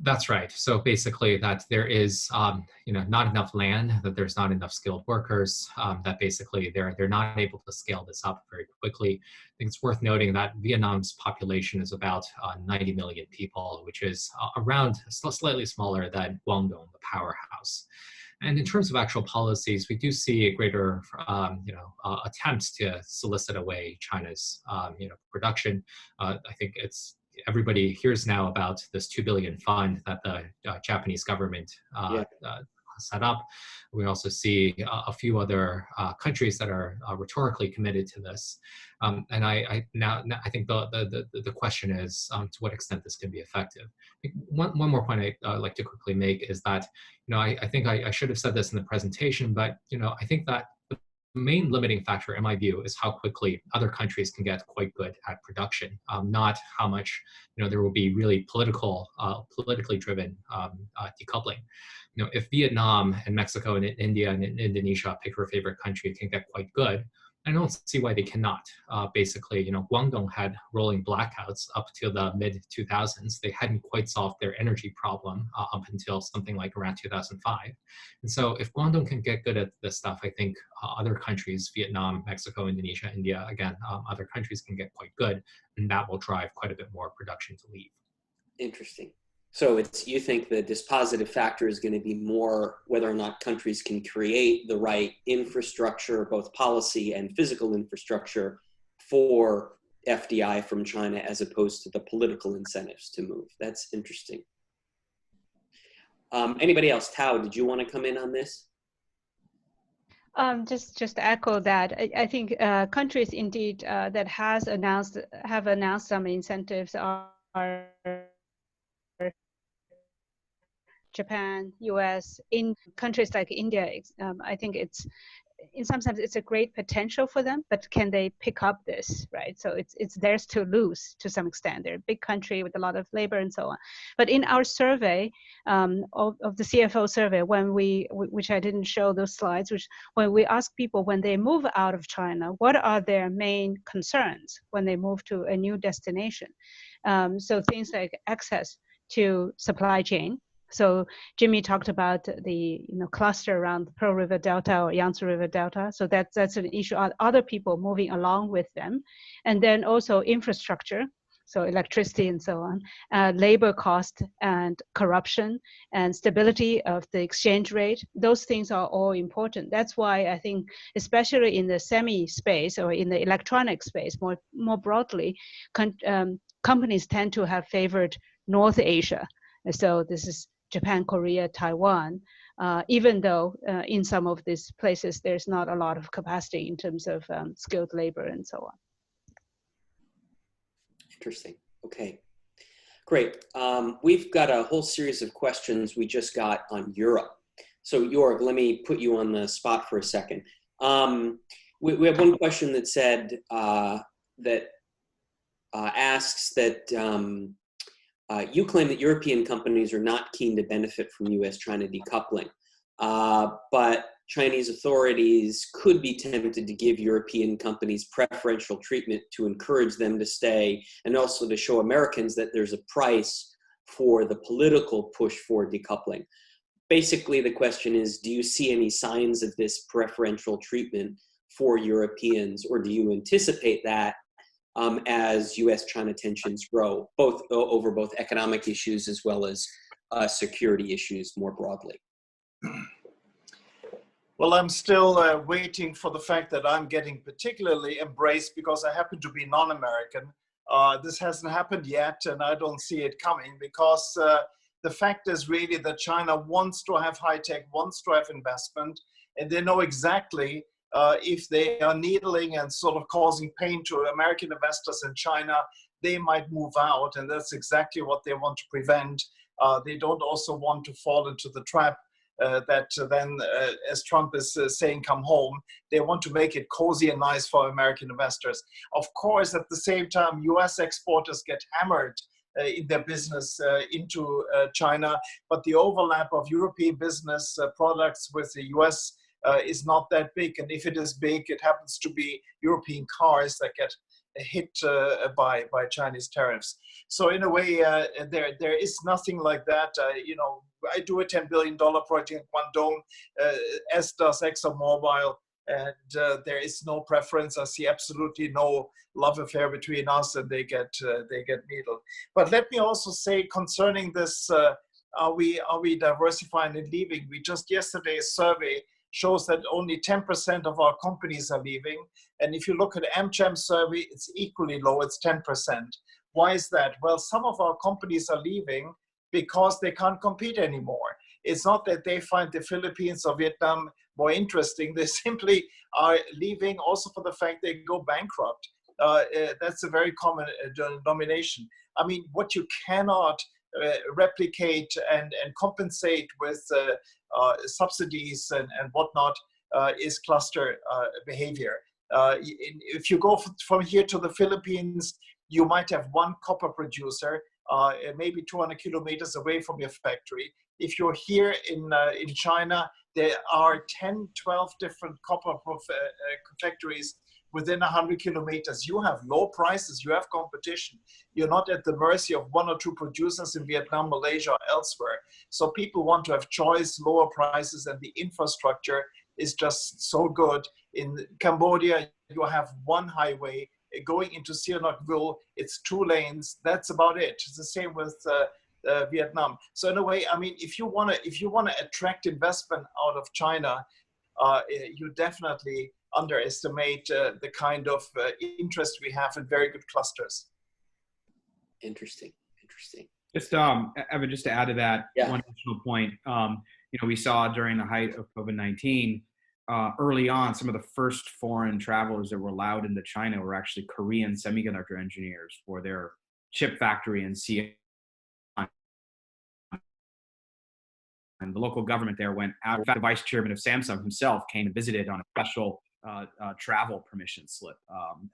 Speaker 3: That's right. So basically that there is, not enough land, that there's not enough skilled workers, that basically they're not able to scale this up very quickly. I think it's worth noting that Vietnam's population is about 90 million people, which is around slightly smaller than Guangdong, the powerhouse. And in terms of actual policies, we do see a greater, attempts to solicit away China's, production. I think everybody hears now about this 2 billion fund that the Japanese government set up. We also see a few other countries that are rhetorically committed to this. And I think the question is to what extent this can be effective. One more point I'd like to quickly make is that, I think I should have said this in the presentation, but, I think that the main limiting factor, in my view, is how quickly other countries can get quite good at production, not how much there will be really politically driven decoupling. If Vietnam and Mexico and India and Indonesia, pick your favorite country, can get quite good, I don't see why they cannot. Basically, Guangdong had rolling blackouts up to the mid-2000s. They hadn't quite solved their energy problem up until something like around 2005. And so if Guangdong can get good at this stuff, I think other countries, Vietnam, Mexico, Indonesia, India, again, other countries can get quite good, and that will drive quite a bit more production to leave.
Speaker 1: Interesting. So you think the dispositive factor is going to be more whether or not countries can create the right infrastructure, both policy and physical infrastructure, for FDI from China as opposed to the political incentives to move. That's interesting. Anybody else? Tao, did you want to come in on this?
Speaker 2: Just to echo that, I think countries indeed that have announced some incentives are Japan, U.S. In countries like India. I think in some sense it's a great potential for them, but can they pick up this, right? So it's theirs to lose to some extent. They're a big country with a lot of labor and so on. But in our survey of the CFO survey, which I didn't show those slides, when we ask people when they move out of China, what are their main concerns when they move to a new destination? So things like access to supply chain. So Jimmy talked about the cluster around the Pearl River Delta or Yangtze River Delta. So that's an issue. Other people moving along with them, and then also infrastructure, so electricity and so on, labor cost and corruption and stability of the exchange rate. Those things are all important. That's why I think, especially in the semi space or in the electronic space, more broadly, companies tend to have favored North Asia. So this is Japan, Korea, Taiwan, even though in some of these places, there's not a lot of capacity in terms of skilled labor and so on.
Speaker 1: Interesting. Okay, great. We've got a whole series of questions we just got on Europe. So Jorg, let me put you on the spot for a second. We have one question that said that asks that you claim that European companies are not keen to benefit from U.S.-China decoupling, but Chinese authorities could be tempted to give European companies preferential treatment to encourage them to stay, and also to show Americans that there's a price for the political push for decoupling. Basically, the question is, do you see any signs of this preferential treatment for Europeans, or do you anticipate that as U.S.-China tensions grow, both over both economic issues as well as security issues more broadly?
Speaker 4: Well, I'm still waiting for the fact that I'm getting particularly embraced because I happen to be non-American. This hasn't happened yet, and I don't see it coming because the fact is really that China wants to have high tech, wants to have investment, and they know exactly if they are needling and sort of causing pain to American investors in China, they might move out, and that's exactly what they want to prevent. They don't also want to fall into the trap that then, as Trump is saying, come home. They want to make it cozy and nice for American investors. Of course, at the same time, US exporters get hammered in their business into China, but the overlap of European business products with the US is not that big. And if it is big, it happens to be European cars that get hit by Chinese tariffs. So in a way, there is nothing like that. You know, I do a $10 billion project in Guangdong, as does ExxonMobil, and there is no preference. I see absolutely no love affair between us, and they get needled. But let me also say concerning this, are we diversifying and leaving? We just yesterday's survey shows that only 10% of our companies are leaving. And if you look at AmCham survey, it's equally low, it's 10%. Why is that? Well, some of our companies are leaving because they can't compete anymore. It's not that they find the Philippines or Vietnam more interesting, they simply are leaving also for the fact they go bankrupt. That's a very common denomination. I mean, what you cannot replicate and compensate with subsidies and whatnot is cluster behavior. If you go from here to the Philippines, you might have one copper producer, maybe 200 kilometers away from your factory. If you're here in China, there are 10, 12 different copper factories within 100 kilometers. You have low prices, you have competition. You're not at the mercy of one or two producers in Vietnam, Malaysia, or elsewhere. So people want to have choice, lower prices, and the infrastructure is just so good. In Cambodia, you have one highway going into Sihanoukville, it's 2 lanes, that's about it. It's the same with Vietnam. So in a way, I mean, if you want to attract investment out of China, you definitely underestimate the kind of interest we have in very good clusters.
Speaker 1: Interesting.
Speaker 5: Just Evan, just to add to that, one additional point. You know, we saw during the height of COVID-19, early on, some of the first foreign travelers that were allowed into China were actually Korean semiconductor engineers for their chip factory in Xi'an. And the local government there went out. In fact, the vice chairman of Samsung himself came and visited on a special travel permission slip.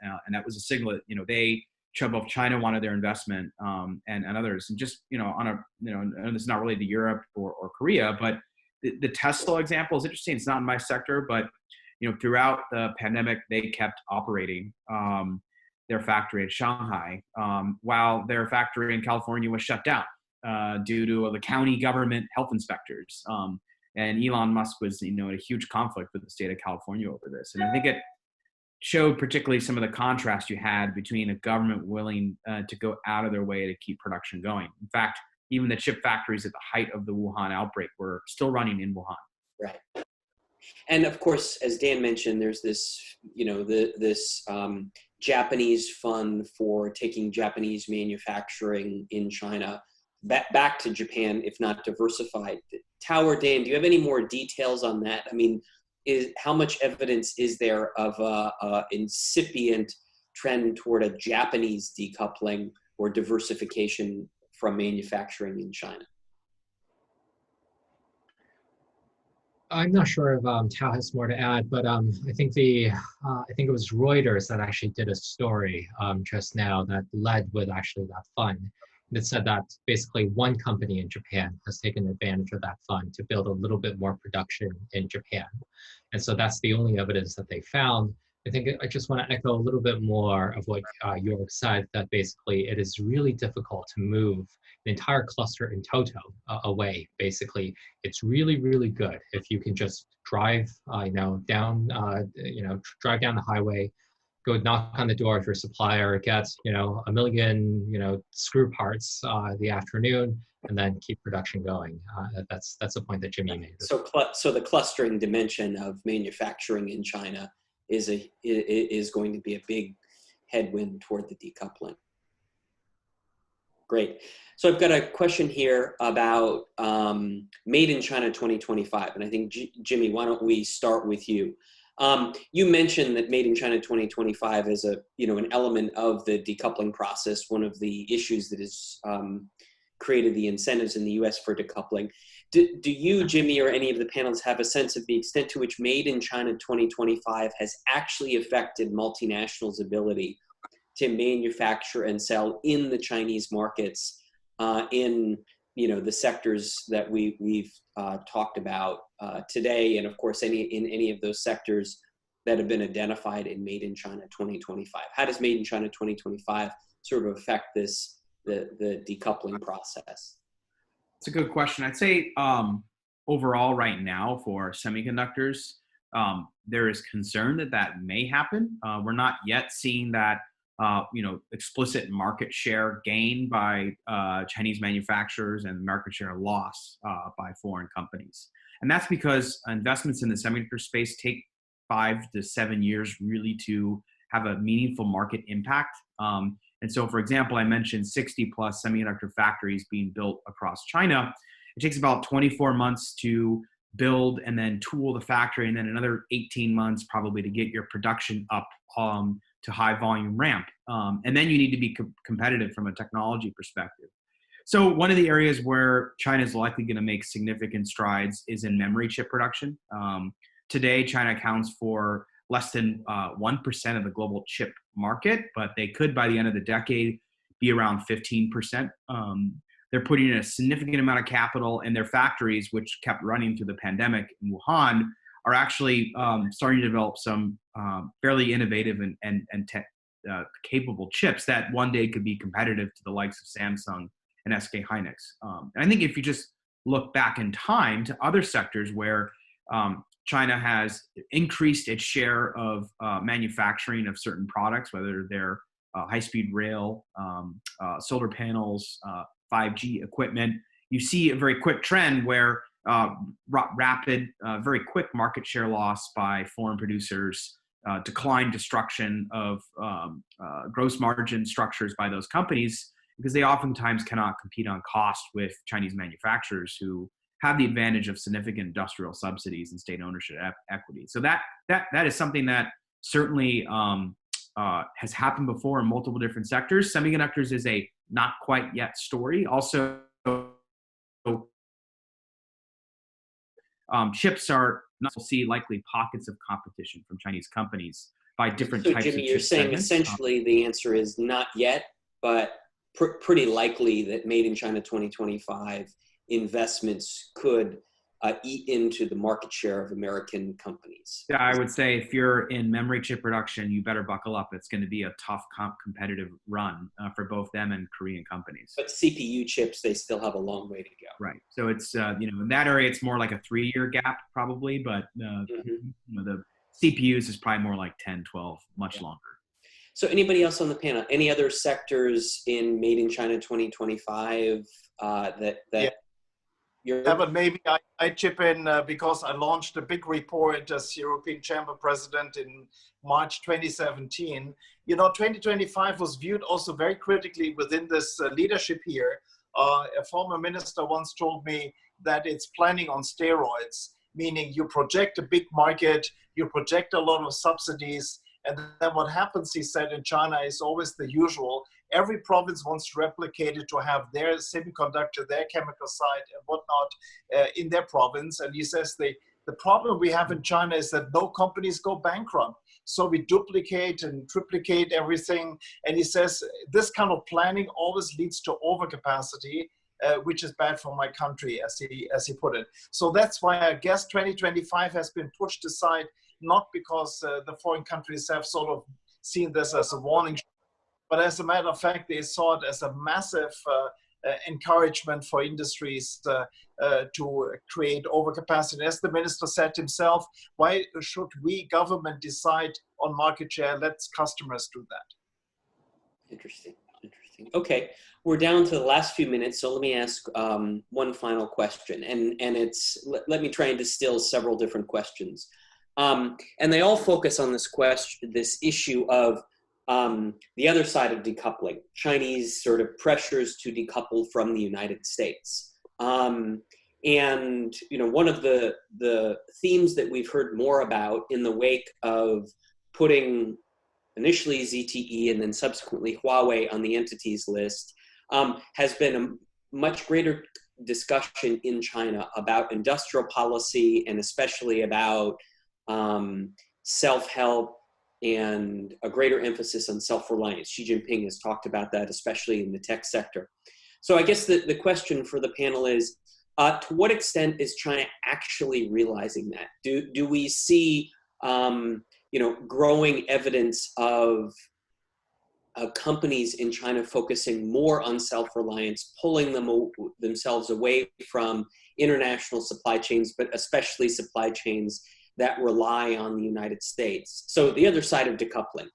Speaker 5: And that was a signal that, you know, both China wanted their investment and others. And just, you know, and it's not related to Europe or Korea, but the Tesla example is interesting. It's not in my sector, but, you know, throughout the pandemic, they kept operating their factory in Shanghai while their factory in California was shut down due to the county government health inspectors. And Elon Musk was, you know, in a huge conflict with the state of California over this. And I think it showed particularly some of the contrast you had between a government willing to go out of their way to keep production going. In fact, even the chip factories at the height of the Wuhan outbreak were still running in Wuhan.
Speaker 1: Right. And of course, as Dan mentioned, there's this, you know, this Japanese fund for taking Japanese manufacturing in China back to Japan, if not diversified. Tao or Dan, do you have any more details on that? I mean, how much evidence is there of a incipient trend toward a Japanese decoupling or diversification from manufacturing in China?
Speaker 3: I'm not sure if Tao has more to add, but I think I think it was Reuters that actually did a story just now that led with actually that fund. It said that basically one company in Japan has taken advantage of that fund to build a little bit more production in Japan. And so that's the only evidence that they found. I think I just want to echo a little bit more of what York said, that basically it is really difficult to move an entire cluster in toto away. Basically, it's really, really good if you can just drive, down, drive down the highway, go knock on the door of your supplier, get, a million, screw parts the afternoon, and then keep production going. That's the point that Jimmy made.
Speaker 1: So the clustering dimension of manufacturing in China is going to be a big headwind toward the decoupling. Great. So I've got a question here about Made in China 2025, and I think Jimmy, why don't we start with you? You mentioned that Made in China 2025 is an element of the decoupling process, one of the issues that has created the incentives in the U.S. for decoupling. Do you, Jimmy, or any of the panelists have a sense of the extent to which Made in China 2025 has actually affected multinationals' ability to manufacture and sell in the Chinese markets in the sectors that we've talked about today, and of course in any of those sectors that have been identified in Made in China 2025? How does Made in China 2025 sort of affect the decoupling process?
Speaker 5: It's a good question. I'd say overall right now for semiconductors, there is concern that may happen. We're not yet seeing that explicit market share gain by Chinese manufacturers and market share loss by foreign companies. And that's because investments in the semiconductor space take 5 to 7 years really to have a meaningful market impact. And so, for example, I mentioned 60 plus semiconductor factories being built across China. It takes about 24 months to build and then tool the factory, and then another 18 months probably to get your production up to high volume ramp. And then you need to be competitive from a technology perspective. So one of the areas where China is likely going to make significant strides is in memory chip production. Today, China accounts for less than 1% of the global chip market, but they could, by the end of the decade, be around 15%. They're putting in a significant amount of capital, and their factories, which kept running through the pandemic in Wuhan, are actually starting to develop some fairly innovative and capable chips that one day could be competitive to the likes of Samsung and SK Hynix. And I think if you just look back in time to other sectors where China has increased its share of manufacturing of certain products, whether they're high-speed rail, solar panels, 5G equipment, you see a very quick trend where rapid, very quick market share loss by foreign producers, decline, destruction of gross margin structures by those companies, because they oftentimes cannot compete on cost with Chinese manufacturers who have the advantage of significant industrial subsidies and state ownership equity. So that is something that certainly has happened before in multiple different sectors. Semiconductors is a not quite yet story. Also, chips are not to see likely pockets of competition from Chinese companies by different types
Speaker 1: Jimmy,
Speaker 5: of chip
Speaker 1: you're saying
Speaker 5: segments.
Speaker 1: essentially the answer is not yet, but pretty likely that Made in China 2025 investments could eat into the market share of American companies.
Speaker 5: Yeah, I would say if you're in memory chip production, you better buckle up. It's going to be a tough competitive run for both them and Korean companies.
Speaker 1: But CPU chips, they still have a long way to go.
Speaker 5: Right. So it's, in that area, it's more like a 3-year gap probably, but the CPUs is probably more like 10, 12, much longer.
Speaker 1: So anybody else on the panel, any other sectors in Made in China 2025
Speaker 4: Yeah, but maybe I chip in because I launched a big report as European Chamber President in March 2017. 2025 was viewed also very critically within this leadership here. A former minister once told me that it's planning on steroids, meaning you project a big market, you project a lot of subsidies, and then what happens, he said, in China is always the usual. Every province wants to replicate it to have their semiconductor, their chemical site and whatnot in their province. And he says the The problem we have in China is that no companies go bankrupt. So we duplicate and triplicate everything. And he says this kind of planning always leads to overcapacity, which is bad for my country, as he put it. So that's why I guess 2025 has been pushed aside, not because the foreign countries have sort of seen this as a warning, but as a matter of fact, they saw it as a massive encouragement for industries to create overcapacity. As the minister said himself, why should we, government, decide on market share? Let customers do that.
Speaker 1: Interesting. Interesting. Okay, we're down to the last few minutes, so let me ask one final question, and it's let me try and distill several different questions, and they all focus on this issue of the other side of decoupling, Chinese sort of pressures to decouple from the United States. And one of the themes that we've heard more about in the wake of putting initially ZTE and then subsequently Huawei on the entities list has been a much greater discussion in China about industrial policy and especially about self-help and a greater emphasis on self-reliance. Xi Jinping has talked about that, especially in the tech sector. So I guess the question for the panel is, to what extent is China actually realizing that? Do we see growing evidence of companies in China focusing more on self-reliance, pulling themselves away from international supply chains, but especially supply chains that rely on the United States? So the other side of decoupling,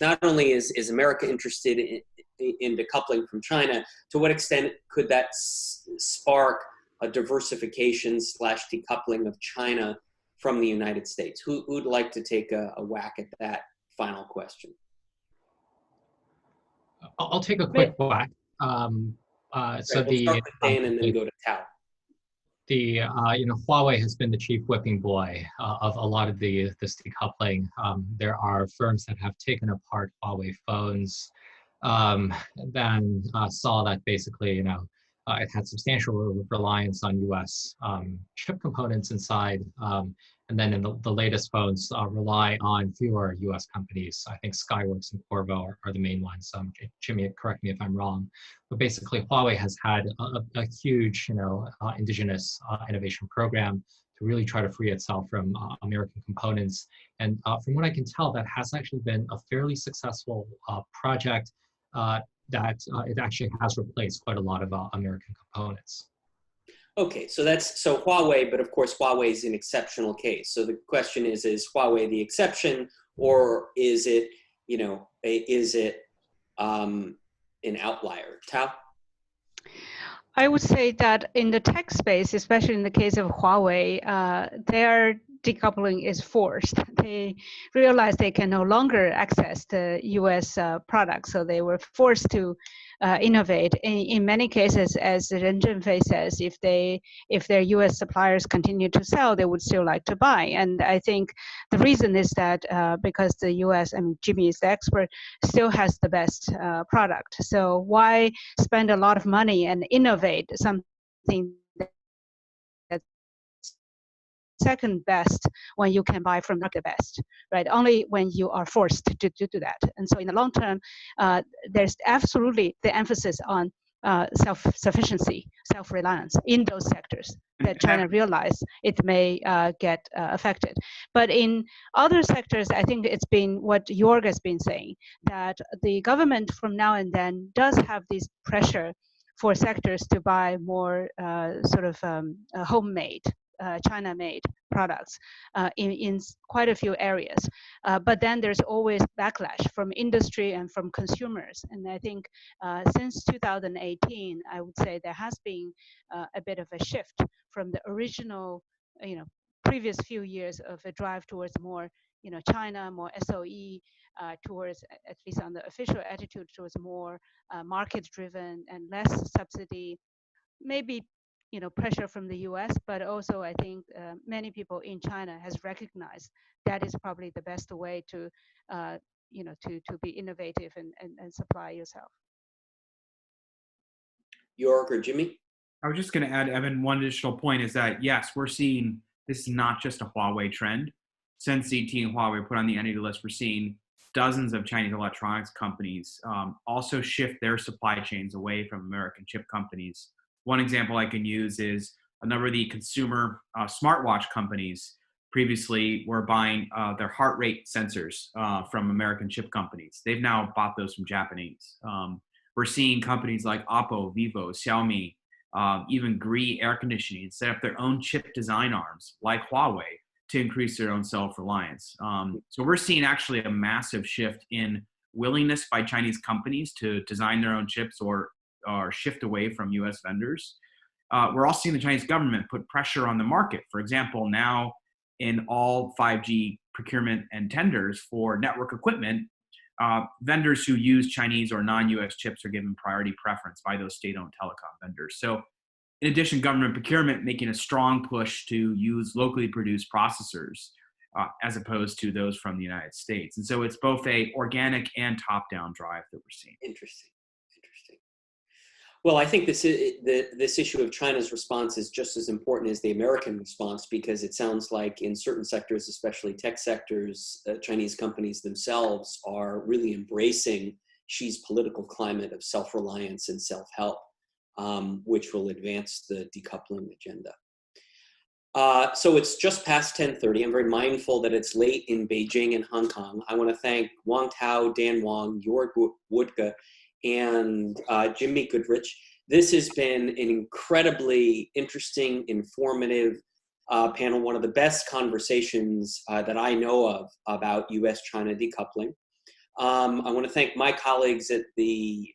Speaker 1: not only is America interested in decoupling from China, to what extent could that spark a diversification / decoupling of China from the United States? Who'd like to take a whack at that final question?
Speaker 3: I'll take a quick whack.
Speaker 1: We'll start with Dan and then go to Tao.
Speaker 3: Huawei has been the chief whipping boy of a lot of this decoupling. There are firms that have taken apart Huawei phones, then saw that basically, it had substantial reliance on U.S. Chip components inside, and then in the latest phones rely on fewer U.S. companies. I think Skyworks and Qorvo are the main ones. Jimmy, correct me if I'm wrong, but basically Huawei has had a huge, indigenous innovation program to really try to free itself from American components. And from what I can tell, that has actually been a fairly successful project that it actually has replaced quite a lot of American components.
Speaker 1: Okay, so so Huawei, but of course Huawei is an exceptional case. So the question is Huawei the exception, or is it, an outlier? Tao?
Speaker 2: I would say that in the tech space, especially in the case of Huawei, their decoupling is forced. They realized they can no longer access the U.S. products, so they were forced to innovate. In many cases, as Ren Zhenfei says, if their U.S. suppliers continue to sell, they would still like to buy. And I think the reason is that because the U.S., Jimmy is the expert, still has the best product. So why spend a lot of money and innovate something that's second best when you can buy from the best, right? Only when you are forced to do that. And so in the long term, there's absolutely the emphasis on self-sufficiency, self-reliance in those sectors that China realized it may get affected. But in other sectors, I think it's been what Jorg has been saying, that the government from now and then does have this pressure for sectors to buy more homemade, China-made products in quite a few areas. But then there's always backlash from industry and from consumers. And I think since 2018, I would say there has been a bit of a shift from the original, previous few years of a drive towards more, China, more SOE, towards, at least on the official attitude, towards more market-driven and less subsidy, maybe pressure from the U.S., but also I think many people in China has recognized that is probably the best way to, to be innovative and supply yourself.
Speaker 1: Jorg or Jimmy?
Speaker 5: I was just going to add, Evan, one additional point is that, yes, we're seeing this is not just a Huawei trend. Since ZTE and Huawei were put on the entity list, we're seeing dozens of Chinese electronics companies also shift their supply chains away from American chip companies. One example I can use is a number of the consumer smartwatch companies previously were buying their heart rate sensors from American chip companies. They've now bought those from Japanese. We're seeing companies like Oppo, Vivo, Xiaomi, even Gree Air Conditioning set up their own chip design arms like Huawei to increase their own self-reliance. So we're seeing actually a massive shift in willingness by Chinese companies to design their own chips or shift away from US vendors. We're also seeing the Chinese government put pressure on the market. For example, now in all 5G procurement and tenders for network equipment, vendors who use Chinese or non-US chips are given priority preference by those state-owned telecom vendors. So in addition, government procurement making a strong push to use locally produced processors as opposed to those from the United States. And so it's both a organic and top-down drive that we're seeing.
Speaker 1: Interesting. Well, I think this issue of China's response is just as important as the American response, because it sounds like in certain sectors, especially tech sectors, Chinese companies themselves are really embracing Xi's political climate of self-reliance and self-help, which will advance the decoupling agenda. So it's just past 10:30. I'm very mindful that it's late in Beijing and Hong Kong. I want to thank Wang Tao, Dan Wang, Jörg Woodke, and Jimmy Goodrich. This has been an incredibly interesting, informative panel, one of the best conversations that I know of about U.S.-China decoupling. I want to thank my colleagues at the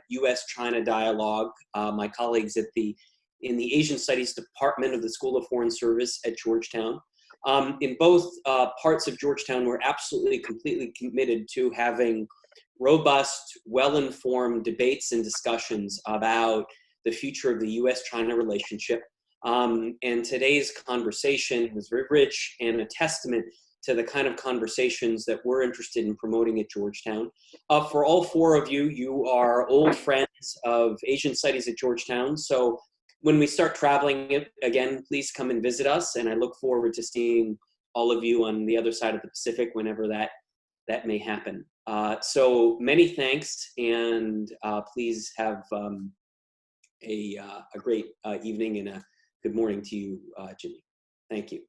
Speaker 1: U.S.-China Dialogue, my colleagues in the Asian Studies Department of the School of Foreign Service at Georgetown. In both parts of Georgetown, we're absolutely, completely committed to having robust, well-informed debates and discussions about the future of the U.S.-China relationship. And today's conversation was very rich and a testament to the kind of conversations that we're interested in promoting at Georgetown. For all four of you, you are old friends of Asian Studies at Georgetown. So when we start traveling again, please come and visit us. And I look forward to seeing all of you on the other side of the Pacific whenever that may happen. So many thanks, and please have a great evening and a good morning to you, Jimmy. Thank you.